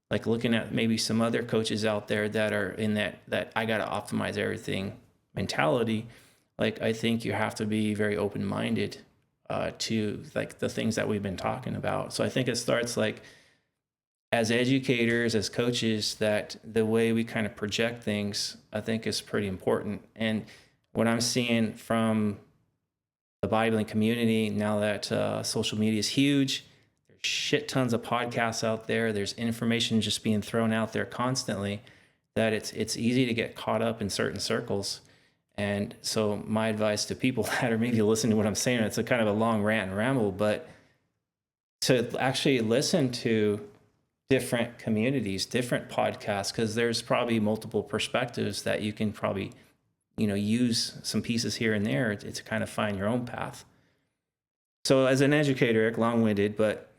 like looking at maybe some other coaches out there that are in that I got to optimize everything mentality, like I think you have to be very open-minded to like the things that we've been talking about. So I think it starts like as educators, as coaches, that the way we kind of project things, I think is pretty important. And what I'm seeing from the bodybuilding community now that social media is huge, there's shit tons of podcasts out there, there's information just being thrown out there constantly, that it's easy to get caught up in certain circles. And so my advice to people that are maybe listening to what I'm saying, it's a kind of a long rant and ramble, but to actually listen to different communities, different podcasts, because there's probably multiple perspectives that you can probably use some pieces here and there to kind of find your own path. So as an educator, Eric, long-winded, but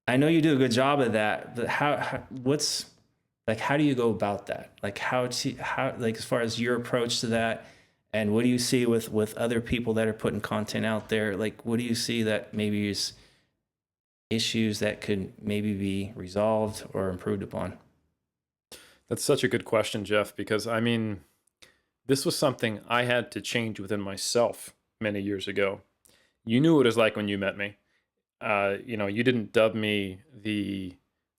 I know you do a good job of that. But how do you go about that? Like how as far as your approach to that, and what do you see with other people that are putting content out there? Like what do you see that maybe is issues that could maybe be resolved or improved upon? That's such a good question, Jeff, because I mean, this was something I had to change within myself many years ago. You knew what it was like when you met me. You didn't dub me the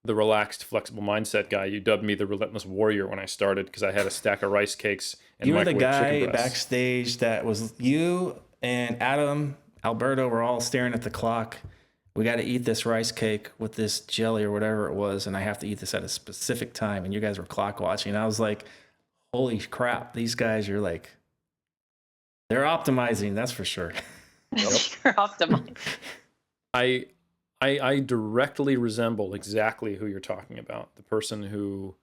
the relaxed, flexible mindset guy. You dubbed me the relentless warrior when I started because I had a stack of rice cakes and You were the microwave chicken guy breasts. backstage that was you and Adam, Alberto were all staring at the clock. We got to eat this rice cake with this jelly or whatever it was, and I have to eat this at a specific time. And you guys were clock watching. I was like, holy crap, these guys are like, they're optimizing, that's for sure. You're optimized. I directly resemble exactly who you're talking about. The person who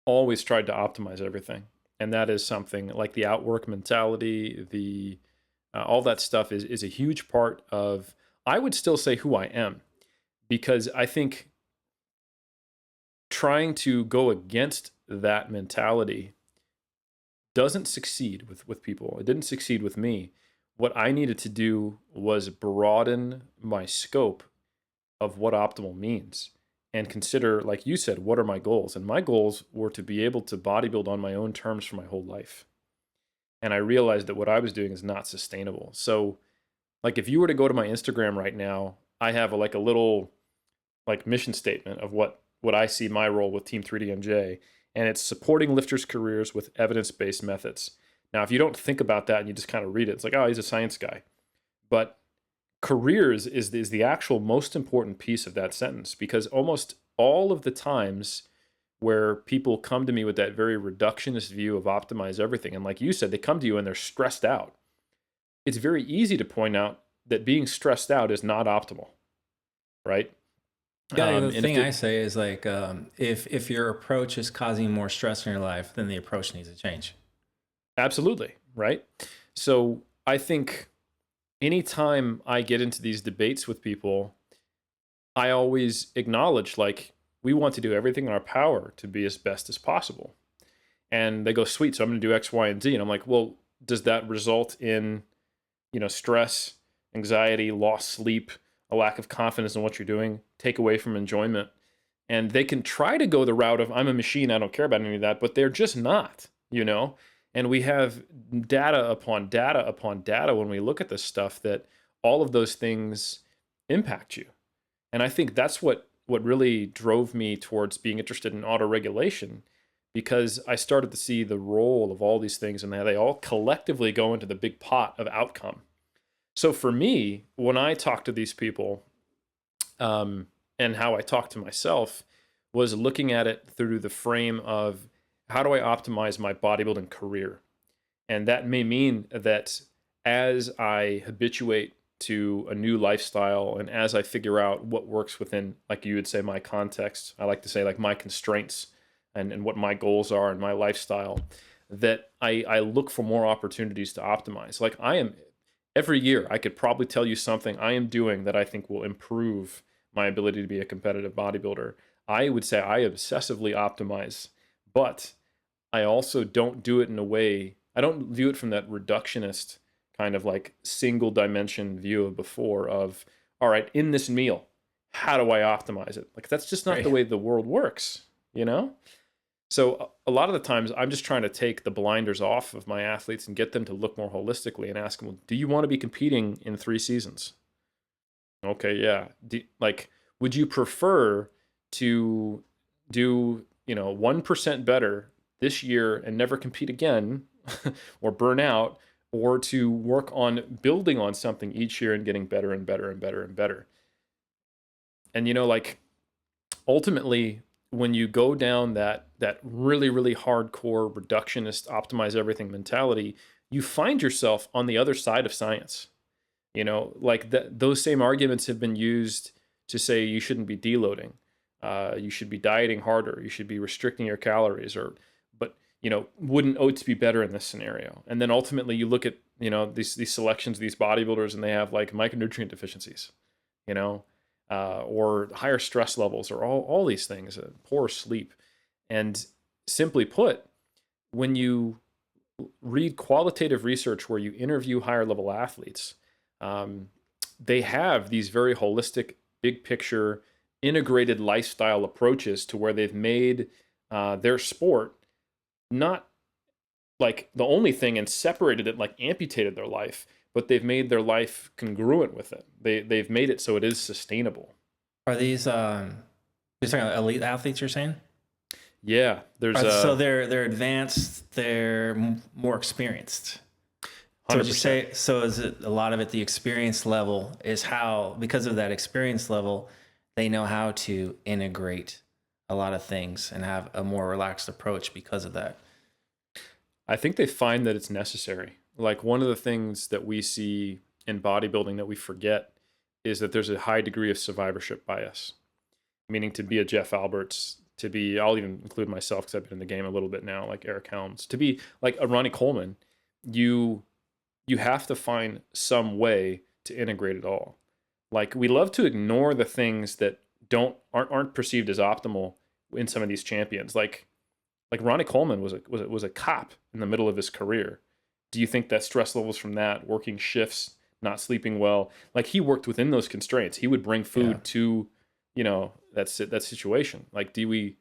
always tried to optimize everything. And that is something like the outwork mentality, the all that stuff is a huge part of, I would still say, who I am. Because I think trying to go against that mentality doesn't succeed with people. It didn't succeed with me. What I needed to do was broaden my scope of what optimal means and consider, like you said, what are my goals? And my goals were to be able to bodybuild on my own terms for my whole life. And I realized that what I was doing is not sustainable. So like if you were to go to my Instagram right now, I have like a little like mission statement of what I see my role with Team 3DMJ, and it's supporting lifters' careers with evidence-based methods. Now, if you don't think about that and you just kind of read it, it's like, oh, he's a science guy. But careers is the actual most important piece of that sentence, because almost all of the times where people come to me with that very reductionist view of optimize everything, and like you said, they come to you and they're stressed out. It's very easy to point out that being stressed out is not optimal, right? Yeah, the And thing I say is like, if your approach is causing more stress in your life, then the approach needs to change. Absolutely, right? So I think anytime I get into these debates with people, I always acknowledge, like, we want to do everything in our power to be as best as possible. And they go, sweet, so I'm going to do X, Y, and Z. And I'm like, well, does that result in, stress, anxiety, lost sleep, a lack of confidence in what you're doing, take away from enjoyment? And they can try to go the route of, I'm a machine, I don't care about any of that, but they're just not, And we have data upon data upon data when we look at this stuff that all of those things impact you. And I think that's what really drove me towards being interested in auto-regulation, because I started to see the role of all these things and how they all collectively go into the big pot of outcome. So for me, when I talk to these people, and how I talk to myself, was looking at it through the frame of, how do I optimize my bodybuilding career? And that may mean that as I habituate to a new lifestyle and as I figure out what works within, like you would say, my context, I like to say like my constraints and what my goals are and my lifestyle, that I look for more opportunities to optimize. Like every year, I could probably tell you something I am doing that I think will improve my ability to be a competitive bodybuilder. I would say I obsessively optimize, but I also don't do it in a way, I don't view it from that reductionist kind of like single dimension view of before of, all right, in this meal, how do I optimize it? Like, that's just not the way the world works, So a lot of the times I'm just trying to take the blinders off of my athletes and get them to look more holistically and ask them, well, do you want to be competing in 3 seasons? Okay, yeah. Would you prefer to do, 1% better this year and never compete again or burn out, or to work on building on something each year and getting better and better and better and better? And, ultimately, when you go down that really, really hardcore reductionist optimize everything mentality, you find yourself on the other side of science. Those same arguments have been used to say you shouldn't be deloading. You should be dieting harder. You should be restricting your calories, but wouldn't oats be better in this scenario? And then ultimately you look at, these selections, these bodybuilders, and they have like micronutrient deficiencies, or higher stress levels, or all these things, poor sleep. And simply put, when you read qualitative research where you interview higher level athletes, they have these very holistic, big picture, integrated lifestyle approaches to where they've made their sport not like the only thing and separated it, like amputated their life, but they've made their life congruent with it. They've made it so it is sustainable. Are these you're talking about elite athletes, you're saying? Yeah, there's So a they're advanced, they're more experienced. So would you 100%. say, so is it a lot of it the experience level is how, because of that experience level, they know how to integrate a lot of things and have a more relaxed approach because of that? I think they find that it's necessary. Like one of the things that we see in bodybuilding that we forget is that there's a high degree of survivorship bias, meaning to be a Jeff Alberts, to be, I'll even include myself because I've been in the game a little bit now, like Eric Helms, to be like a Ronnie Coleman, you you have to find some way to integrate it all. Like we love to ignore the things that aren't perceived as optimal in some of these champions. Like Ronnie Coleman was a cop in the middle of his career. Do you think that stress levels from that, working shifts, not sleeping well, like he worked within those constraints? He would bring Yeah. food to, that situation. Like, do we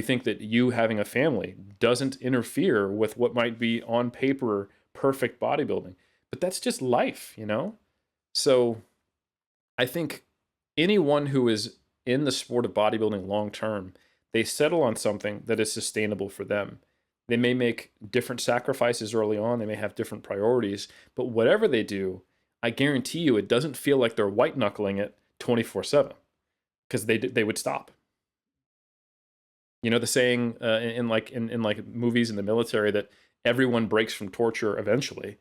think that you having a family doesn't interfere with what might be on paper perfect bodybuilding? But that's just life. So I think anyone who is in the sport of bodybuilding long term, they settle on something that is sustainable for them. They may make different sacrifices early on, they may have different priorities, but whatever they do, I guarantee you it doesn't feel like they're white knuckling it 24/7 because they would stop. You know the saying in like movies in the military that everyone breaks from torture eventually.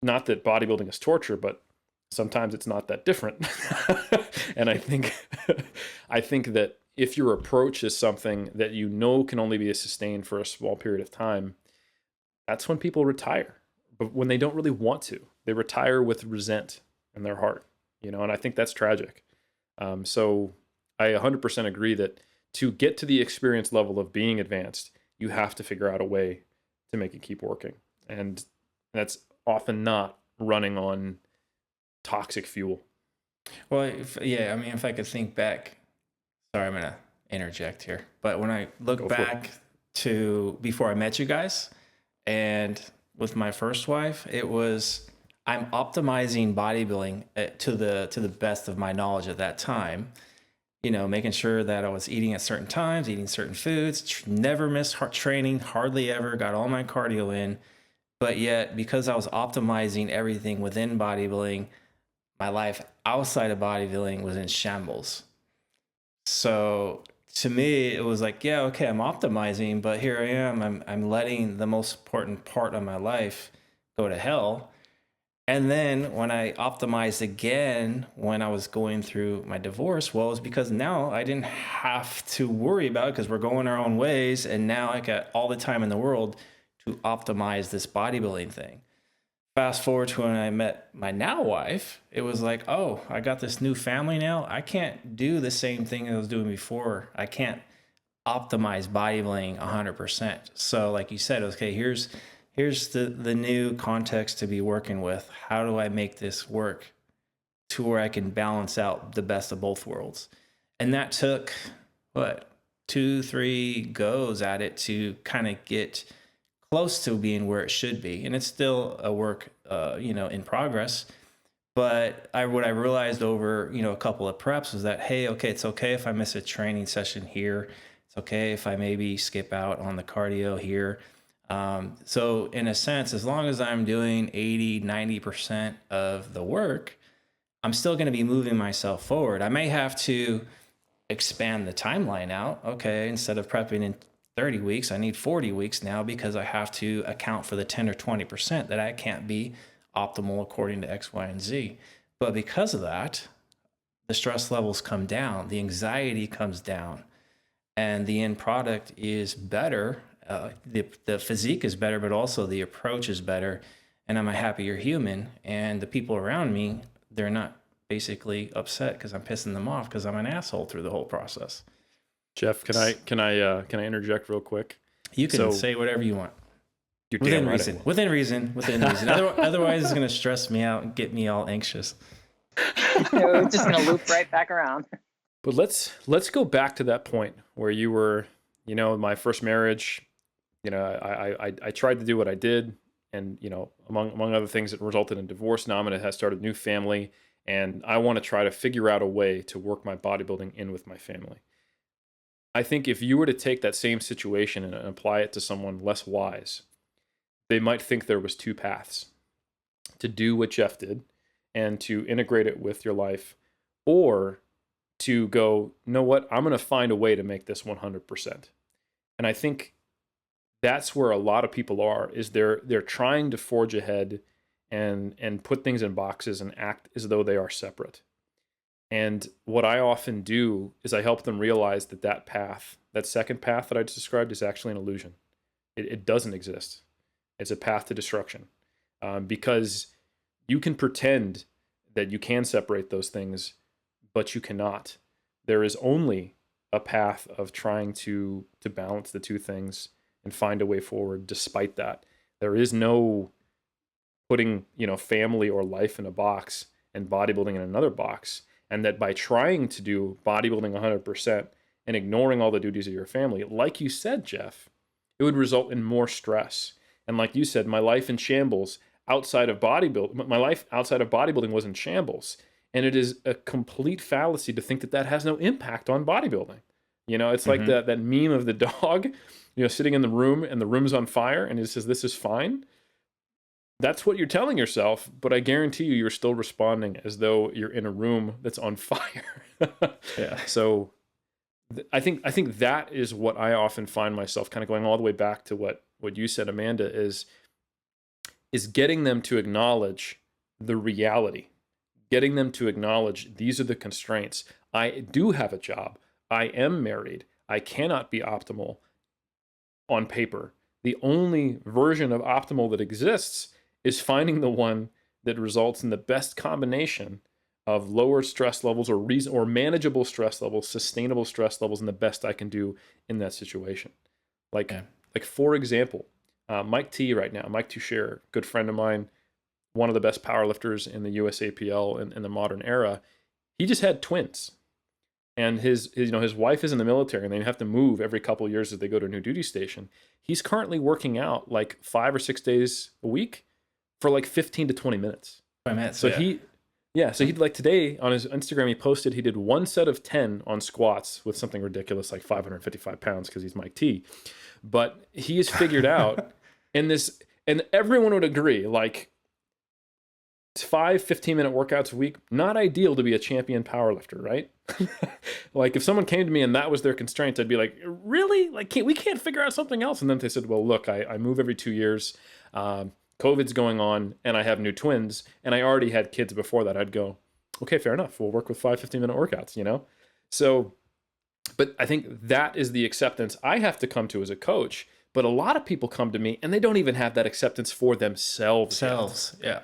Not that bodybuilding is torture, but sometimes it's not that different. And I think I think that if your approach is something that you know can only be sustained for a small period of time, that's when people retire. But when they don't really want to, they retire with resent in their heart. And I think that's tragic. So I 100% agree that to get to the experience level of being advanced, you have to figure out a way to make it keep working. And that's often not running on toxic fuel. Well, yeah, I mean, if I could think back, sorry, I'm going to interject here, but when I look Go for it. back to before I met you guys and with my first wife, it was, I'm optimizing bodybuilding to the best of my knowledge at that time. Making sure that I was eating at certain times, eating certain foods, never missed training, hardly ever, got all my cardio in. But yet, because I was optimizing everything within bodybuilding, my life outside of bodybuilding was in shambles. So to me, it was like, yeah, okay, I'm optimizing, but here I am. I'm letting the most important part of my life go to hell. And then when I optimized again, when I was going through my divorce, well, it's because now I didn't have to worry about it because we're going our own ways. And now I got all the time in the world to optimize this bodybuilding thing. Fast forward to when I met my now wife, it was like, oh, I got this new family now. I can't do the same thing I was doing before. I can't optimize bodybuilding 100%. So like you said, okay, here's the new context to be working with. How do I make this work to where I can balance out the best of both worlds? And that took what, 2 3 goes at it to kind of get close to being where it should be. And it's still a work in progress. But what I realized over a couple of preps was that, hey, okay, it's okay if I miss a training session here. It's okay if I maybe skip out on the cardio here. So in a sense, as long as I'm doing 80-90% of the work, I'm still going to be moving myself forward. I may have to expand the timeline out. Okay, instead of prepping in 30 weeks, I need 40 weeks now because I have to account for the 10 or 20% that I can't be optimal according to X, Y, and Z. But because of that, the stress levels come down, the anxiety comes down, and the end product is better. The physique is better, but also the approach is better. And I'm a happier human. And the people around me, they're not basically upset because I'm pissing them off because I'm an asshole through the whole process. Jeff, can I interject real quick? You can say whatever you want. You're Within damn right I reason. will. Within reason. Within reason. Otherwise, it's going to stress me out and get me all anxious. We're just going to loop right back around. But let's go back to that point where you were, my first marriage. I tried to do what I did, and among other things, it resulted in divorce. Now I'm going to start a new family, and I want to try to figure out a way to work my bodybuilding in with my family. I think if you were to take that same situation and apply it to someone less wise, they might think there was two paths: to do what Jeff did and to integrate it with your life, or to go, you know what, I'm going to find a way to make this 100%. And I think that's where a lot of people are, is they're trying to forge ahead and put things in boxes and act as though they are separate. And what I often do is I help them realize that that path, that second path that I just described, is actually an illusion. It doesn't exist. It's a path to destruction, because you can pretend that you can separate those things, but you cannot. There is only a path of trying to balance the two things and find a way forward despite that. There is no putting, family or life in a box and bodybuilding in another box. And that by trying to do bodybuilding 100% and ignoring all the duties of your family, like you said, Jeff, it would result in more stress. And like you said, my life in shambles outside of bodybuilding, my life outside of bodybuilding was in shambles. And it is a complete fallacy to think that that has no impact on bodybuilding. It's like that meme of the dog, sitting in the room and the room's on fire and it says, "This is fine." That's what you're telling yourself, but I guarantee you're still responding as though you're in a room that's on fire. Yeah. So I think that is what I often find myself kind of going all the way back to what you said, Amanda, is getting them to acknowledge the reality, getting them to acknowledge these are the constraints. I do have a job. I am married. I cannot be optimal on paper. The only version of optimal that exists is finding the one that results in the best combination of lower stress levels or manageable stress levels, sustainable stress levels, and the best I can do in that situation. Like for example, Mike Toucher, good friend of mine, one of the best powerlifters in the USAPL in the modern era. He just had twins. And his wife is in the military and they have to move every couple of years as they go to a new duty station. He's currently working out like 5 or 6 days a week for like 15 to 20 minutes. So he like today on his Instagram, he posted he did one set of 10 on squats with something ridiculous like 555 pounds because he's Mike T. But he has figured out and everyone would agree, like 5 15-minute workouts a week, not ideal to be a champion powerlifter, right? Like if someone came to me and that was their constraint, I'd be like, really? Like we can't figure out something else? And then they said, well, look, I move every 2 years. COVID's going on and I have new twins and I already had kids before that. I'd go, okay, fair enough. We'll work with 5 15-minute workouts, So, but I think that is the acceptance I have to come to as a coach. But a lot of people come to me and they don't even have that acceptance for themselves. Yeah.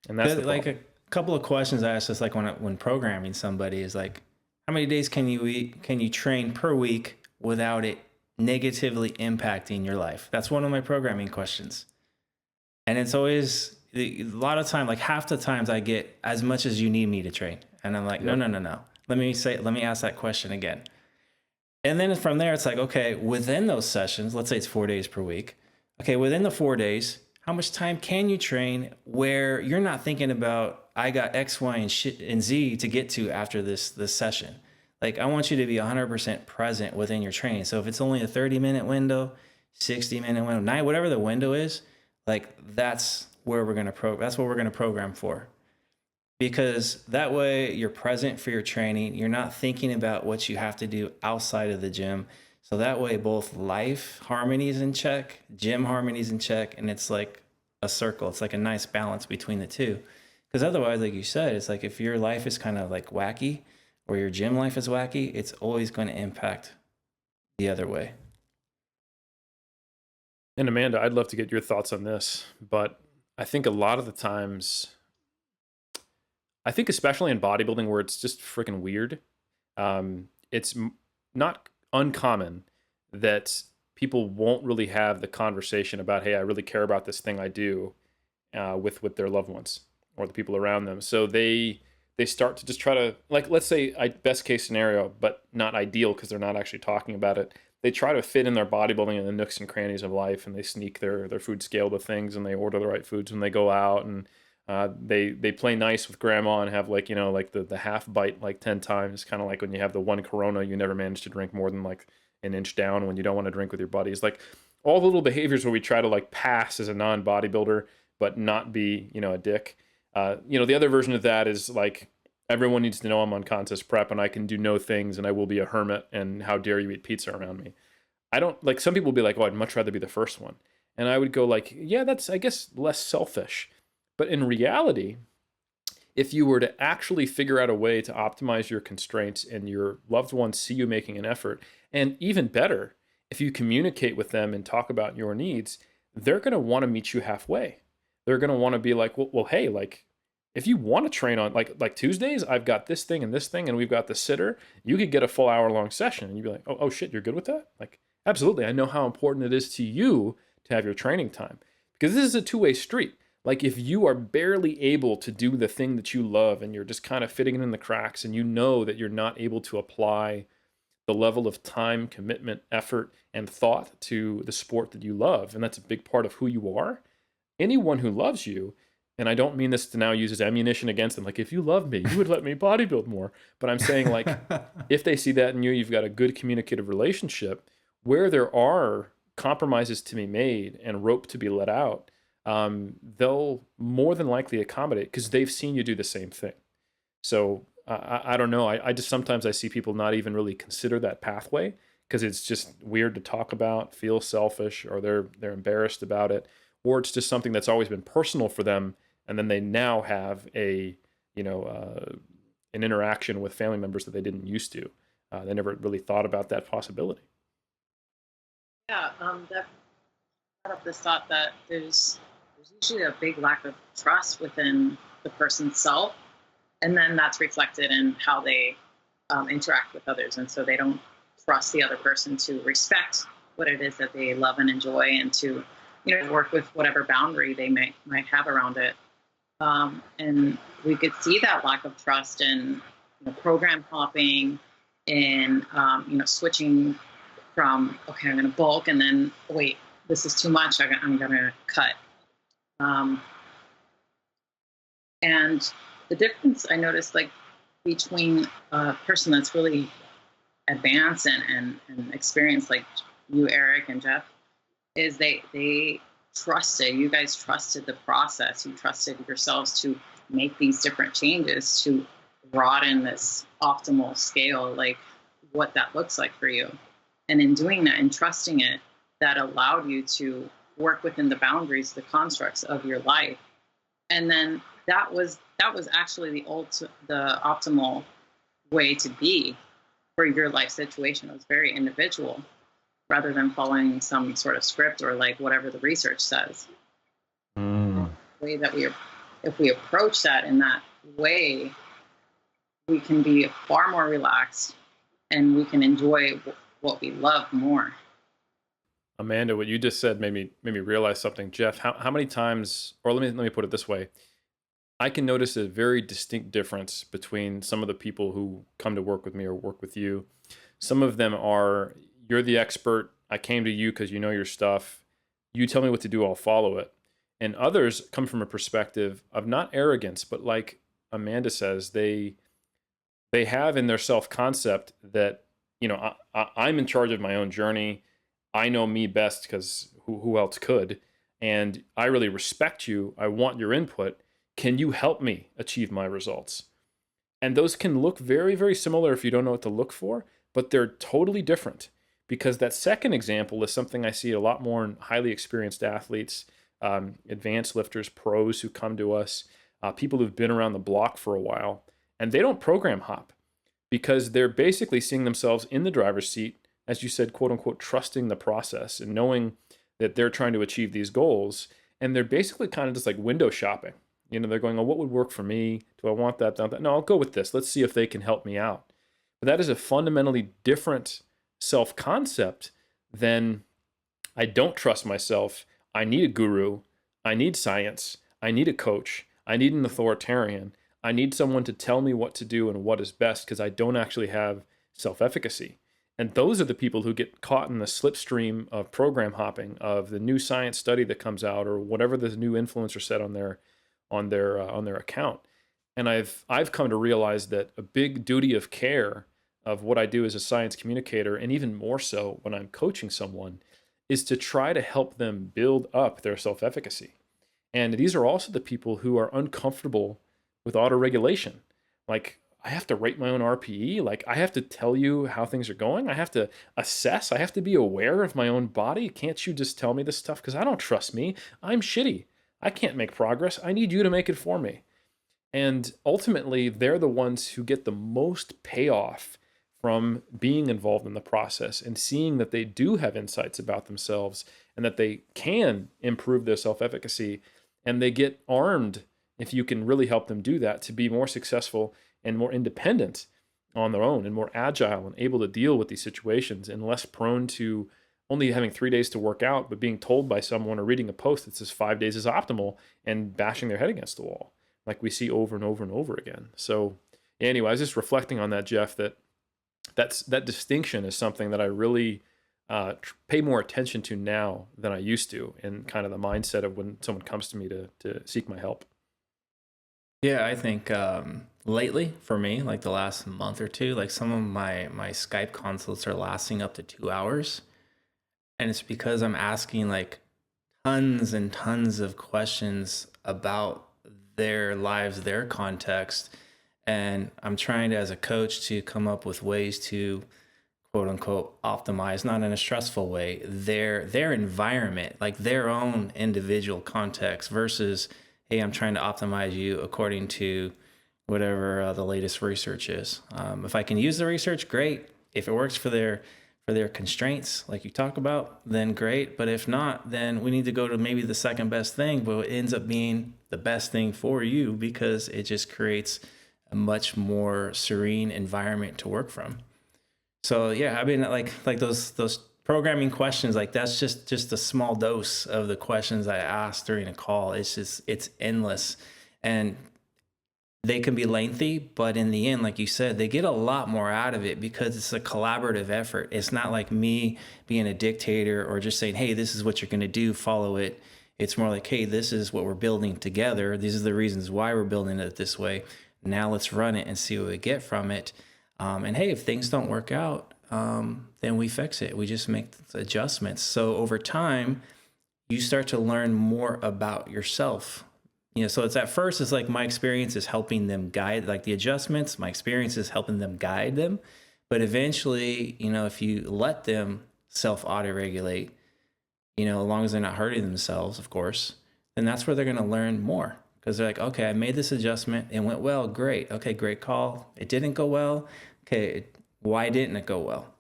And that's like a couple of questions I ask is like when programming somebody is like, how many days can you train per week without it negatively impacting your life? That's one of my programming questions. And it's always a lot of time, like half the times I get as much as you need me to train. And I'm like, no. Let me ask that question again. And then from there, it's like, okay, within those sessions, let's say it's 4 days per week. Okay, within the 4 days, how much time can you train where you're not thinking about, I got X, Y, and Z to get to after this session? Like, I want you to be 100% present within your training. So if it's only a 30-minute window, 60-minute window, whatever the window is, like that's where we're going to that's what we're going to program for. Because that way you're present for your training. You're not thinking about what you have to do outside of the gym. So that way both life harmony is in check, gym harmony is in check, and it's like a circle. It's like a nice balance between the two. Because otherwise, like you said, it's like if your life is kind of like wacky or your gym life is wacky, it's always going to impact the other way. And Amanda, I'd love to get your thoughts on this, but I think a lot of the times, I think especially in bodybuilding where it's just freaking weird, it's not uncommon that people won't really have the conversation about, hey, I really care about this thing I do with their loved ones or the people around them. So they start to just try to, like, let's say best case scenario, but not ideal because they're not actually talking about it. They try to fit in their bodybuilding in the nooks and crannies of life, and they sneak their food scale to things, and they order the right foods when they go out, and They play nice with grandma and have like, like the half bite like 10 times, kind of like when you have the one Corona, you never manage to drink more than like an inch down when you don't want to drink with your buddies. Like all the little behaviors where we try to like pass as a non-bodybuilder, but not be, a dick. The other version of that is like, everyone needs to know I'm on contest prep and I can do no things and I will be a hermit and how dare you eat pizza around me. I don't like, some people will be like, oh, I'd much rather be the first one. And I would go like, yeah, that's, I guess, less selfish. But in reality, if you were to actually figure out a way to optimize your constraints and your loved ones see you making an effort, and even better, if you communicate with them and talk about your needs, they're going to want to meet you halfway. They're going to want to be like, well, hey, like, if you want to train on like Tuesdays, I've got this thing and this thing, and we've got the sitter. You could get a full hour long session, and you'd be like, oh shit, you're good with that? Like, absolutely. I know how important it is to you to have your training time, because this is a two-way street. Like if you are barely able to do the thing that you love and you're just kind of fitting it in the cracks and you know that you're not able to apply the level of time, commitment, effort, and thought to the sport that you love, and that's a big part of who you are, anyone who loves you, and I don't mean this to now use as ammunition against them, like if you love me, you would let me bodybuild more. But I'm saying like, if they see that in you, you've got a good communicative relationship where there are compromises to be made and rope to be let out, they'll more than likely accommodate because they've seen you do the same thing. So I don't know. I just sometimes I see people not even really consider that pathway because it's just weird to talk about, feel selfish, or they're embarrassed about it, or it's just something that's always been personal for them, and then they now have a an interaction with family members that they didn't used to. They never really thought about that possibility. Yeah, that brought up this thought that there's usually a big lack of trust within the person's self, and then that's reflected in how they interact with others, and so they don't trust the other person to respect what it is that they love and enjoy, and to work with whatever boundary they might have around it. And we could see that lack of trust in program hopping, in switching from, okay, I'm going to bulk, and then wait, this is too much, I'm going to cut. And the difference I noticed, like, between a person that's really advanced and experienced, like you, Eric, and Jeff, is they trusted, you guys trusted the process. You trusted yourselves to make these different changes to broaden this optimal scale, like what that looks like for you. And in doing that and trusting it, that allowed you to work within the boundaries, the constructs of your life. And then that was actually the optimal way to be for your life situation. It was very individual, rather than following some sort of script or like whatever the research says. The way that if we approach that in that way, we can be far more relaxed and we can enjoy what we love more. Amanda, what you just said made me realize something. Jeff, how many times, or let me put it this way, I can notice a very distinct difference between some of the people who come to work with me or work with you. Some of them are, you're the expert, I came to you because you know your stuff, you tell me what to do, I'll follow it. And others come from a perspective of not arrogance, but like Amanda says, they have in their self-concept that, I'm in charge of my own journey. I know me best because who else could? And I really respect you. I want your input. Can you help me achieve my results? And those can look very, very similar if you don't know what to look for, but they're totally different, because that second example is something I see a lot more in highly experienced athletes, advanced lifters, pros who come to us, people who've been around the block for a while, and they don't program hop because they're basically seeing themselves in the driver's seat, as you said, quote unquote, trusting the process and knowing that they're trying to achieve these goals. And they're basically kind of just like window shopping. They're going, oh, what would work for me? Do I want that? No, I'll go with this. Let's see if they can help me out. But that is a fundamentally different self-concept than I don't trust myself. I need a guru. I need science. I need a coach. I need an authoritarian. I need someone to tell me what to do and what is best because I don't actually have self-efficacy. And those are the people who get caught in the slipstream of program hopping, of the new science study that comes out, or whatever the new influencer said on their on their account. And I've come to realize that a big duty of care of what I do as a science communicator, and even more so when I'm coaching someone, is to try to help them build up their self-efficacy. And these are also the people who are uncomfortable with auto-regulation. Like, I have to rate my own RPE. Like, I have to tell you how things are going. I have to assess. I have to be aware of my own body. Can't you just tell me this stuff? Because I don't trust me. I'm shitty. I can't make progress. I need you to make it for me. And ultimately, they're the ones who get the most payoff from being involved in the process and seeing that they do have insights about themselves and that they can improve their self-efficacy. And they get armed, if you can really help them do that, to be more successful and more independent on their own and more agile and able to deal with these situations and less prone to only having 3 days to work out, but being told by someone or reading a post that says 5 days is optimal and bashing their head against the wall, like we see over and over and over again. So anyway, I was just reflecting on that, Jeff, that distinction is something that I really pay more attention to now than I used to, in kind of the mindset of when someone comes to me to seek my help. Yeah, I think lately for me, like the last month or two, like some of my Skype consults are lasting up to 2 hours. And it's because I'm asking like tons and tons of questions about their lives, their context. And I'm trying to, as a coach, to come up with ways to quote unquote optimize, not in a stressful way, their environment, like their own individual context versus, hey, I'm trying to optimize you according to whatever the latest research is. If I can use the research, great. If it works for their constraints, like you talk about, then great. But if not, then we need to go to maybe the second best thing, but it ends up being the best thing for you because it just creates a much more serene environment to work from. So yeah, I mean, like those programming questions, like that's just a small dose of the questions I ask during a call. It's endless, and they can be lengthy, but in the end, like you said, they get a lot more out of it because it's a collaborative effort. It's not like me being a dictator or just saying, hey, this is what you're going to do, follow it. It's more like, hey, this is what we're building together. These are the reasons why we're building it this way. Now let's run it and see what we get from it. And hey, if things don't work out, then we fix it. We just make adjustments. So over time, you start to learn more about yourself. So it's at first, it's like my experience is helping them guide, like the adjustments, my experience is helping them guide them. But eventually, if you let them self-auto-regulate, as long as they're not hurting themselves, of course, then that's where they're going to learn more. Because they're like, okay, I made this adjustment. It went well. Great. Okay, great call. It didn't go well. Okay, why didn't it go well?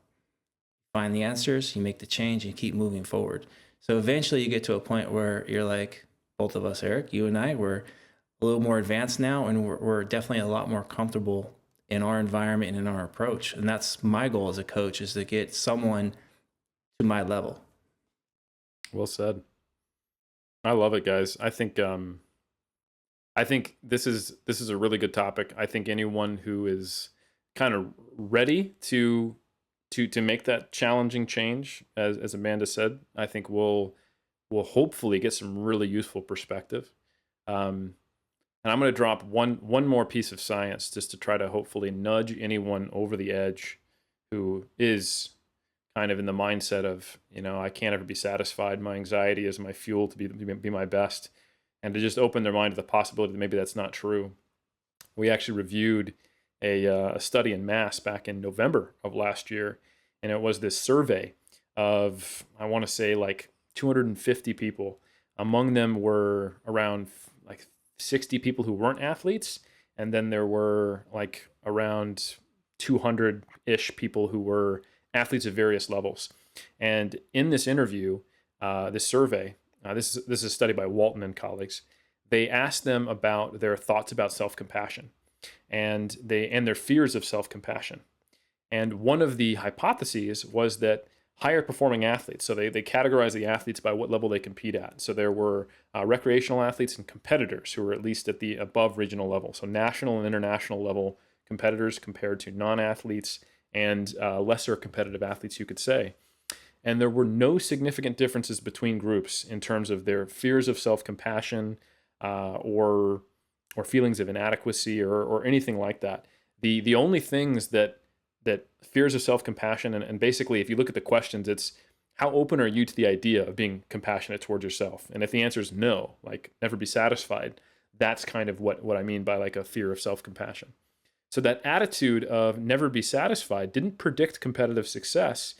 Find the answers, you make the change, and you keep moving forward. So eventually you get to a point where you're like, both of us, Eric, you and I, we're a little more advanced now, and we're definitely a lot more comfortable in our environment and in our approach. And that's my goal as a coach, is to get someone to my level. Well said. I love it, guys. I think this is a really good topic. I think anyone who is kind of ready to make that challenging change, as Amanda said, I think will hopefully get some really useful perspective. And I'm going to drop one more piece of science just to try to hopefully nudge anyone over the edge who is kind of in the mindset of, I can't ever be satisfied. My anxiety is my fuel to be my best, and to just open their mind to the possibility that maybe that's not true. We actually reviewed a study in Mass back in November of last year, and it was this survey of, I want to say, like 250 people. Among them were around like 60 people who weren't athletes, and then there were like around 200-ish people who were athletes of various levels. And in this interview, this survey, this is a study by Walton and colleagues, they asked them about their thoughts about self-compassion and their fears of self-compassion. And one of the hypotheses was that higher performing athletes, so they categorize the athletes by what level they compete at. So there were recreational athletes and competitors who were at least at the above regional level. So national and international level competitors compared to non-athletes and lesser competitive athletes, you could say. And there were no significant differences between groups in terms of their fears of self-compassion, or feelings of inadequacy or anything like that. The only things that fears of self-compassion, and basically if you look at the questions, it's how open are you to the idea of being compassionate towards yourself? And if the answer is no, like never be satisfied, that's kind of what I mean by like a fear of self-compassion. So that attitude of never be satisfied didn't predict competitive success.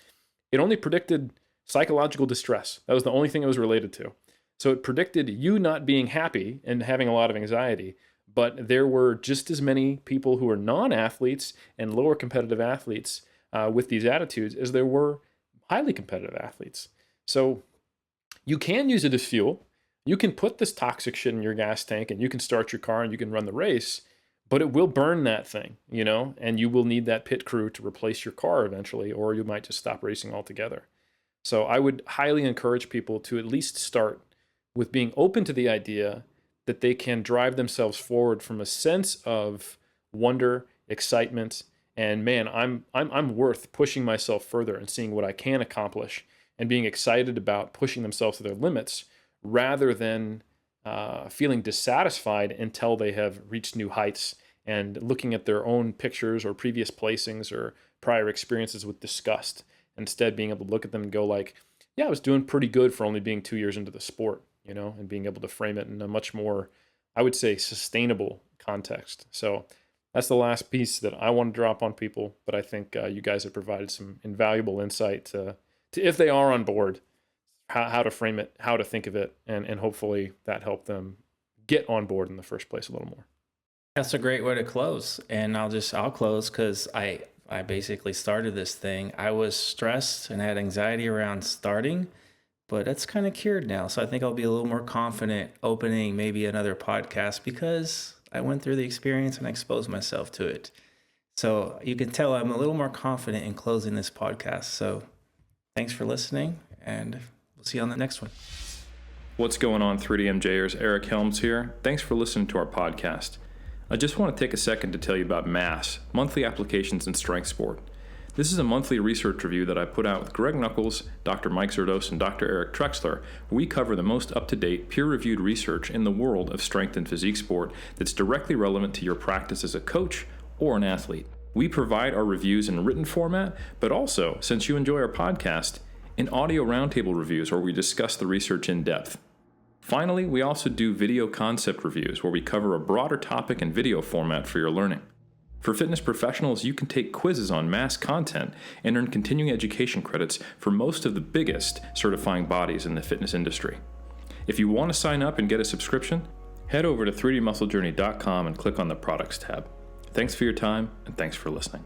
It only predicted psychological distress. That was the only thing it was related to. So it predicted you not being happy and having a lot of anxiety, but there were just as many people who are non-athletes and lower competitive athletes with these attitudes as there were highly competitive athletes. So you can use it as fuel. You can put this toxic shit in your gas tank and you can start your car and you can run the race, but it will burn that thing, you know, and you will need that pit crew to replace your car eventually, or you might just stop racing altogether. So I would highly encourage people to at least start with being open to the idea that they can drive themselves forward from a sense of wonder, excitement, and man, I'm worth pushing myself further and seeing what I can accomplish and being excited about pushing themselves to their limits rather than feeling dissatisfied until they have reached new heights and looking at their own pictures or previous placings or prior experiences with disgust. Instead, being able to look at them and go like, yeah, I was doing pretty good for only being 2 years into the sport, you know, and being able to frame it in a much more, I would say, sustainable context. So that's the last piece that I want to drop on people, but I think you guys have provided some invaluable insight to if they are on board, how to frame it, how to think of it, and hopefully that helped them get on board in the first place a little more. That's a great way to close. And I'll close because I basically started this thing. I was stressed and had anxiety around starting, but that's kind of cured now. So I think I'll be a little more confident opening maybe another podcast because I went through the experience and I exposed myself to it. So you can tell I'm a little more confident in closing this podcast. So thanks for listening, and we'll see you on the next one. What's going on, 3DMJers? Eric Helms here. Thanks for listening to our podcast. I just want to take a second to tell you about MASS, Monthly Applications in Strength Sport. This is a monthly research review that I put out with Greg Nuckols, Dr. Mike Zerdos, and Dr. Eric Trexler, where we cover the most up-to-date, peer-reviewed research in the world of strength and physique sport that's directly relevant to your practice as a coach or an athlete. We provide our reviews in written format, but also, since you enjoy our podcast, in audio roundtable reviews where we discuss the research in depth. Finally, we also do video concept reviews where we cover a broader topic in video format for your learning. For fitness professionals, you can take quizzes on MASS content and earn continuing education credits for most of the biggest certifying bodies in the fitness industry. If you want to sign up and get a subscription, head over to 3dmusclejourney.com and click on the Products tab. Thanks for your time, and thanks for listening.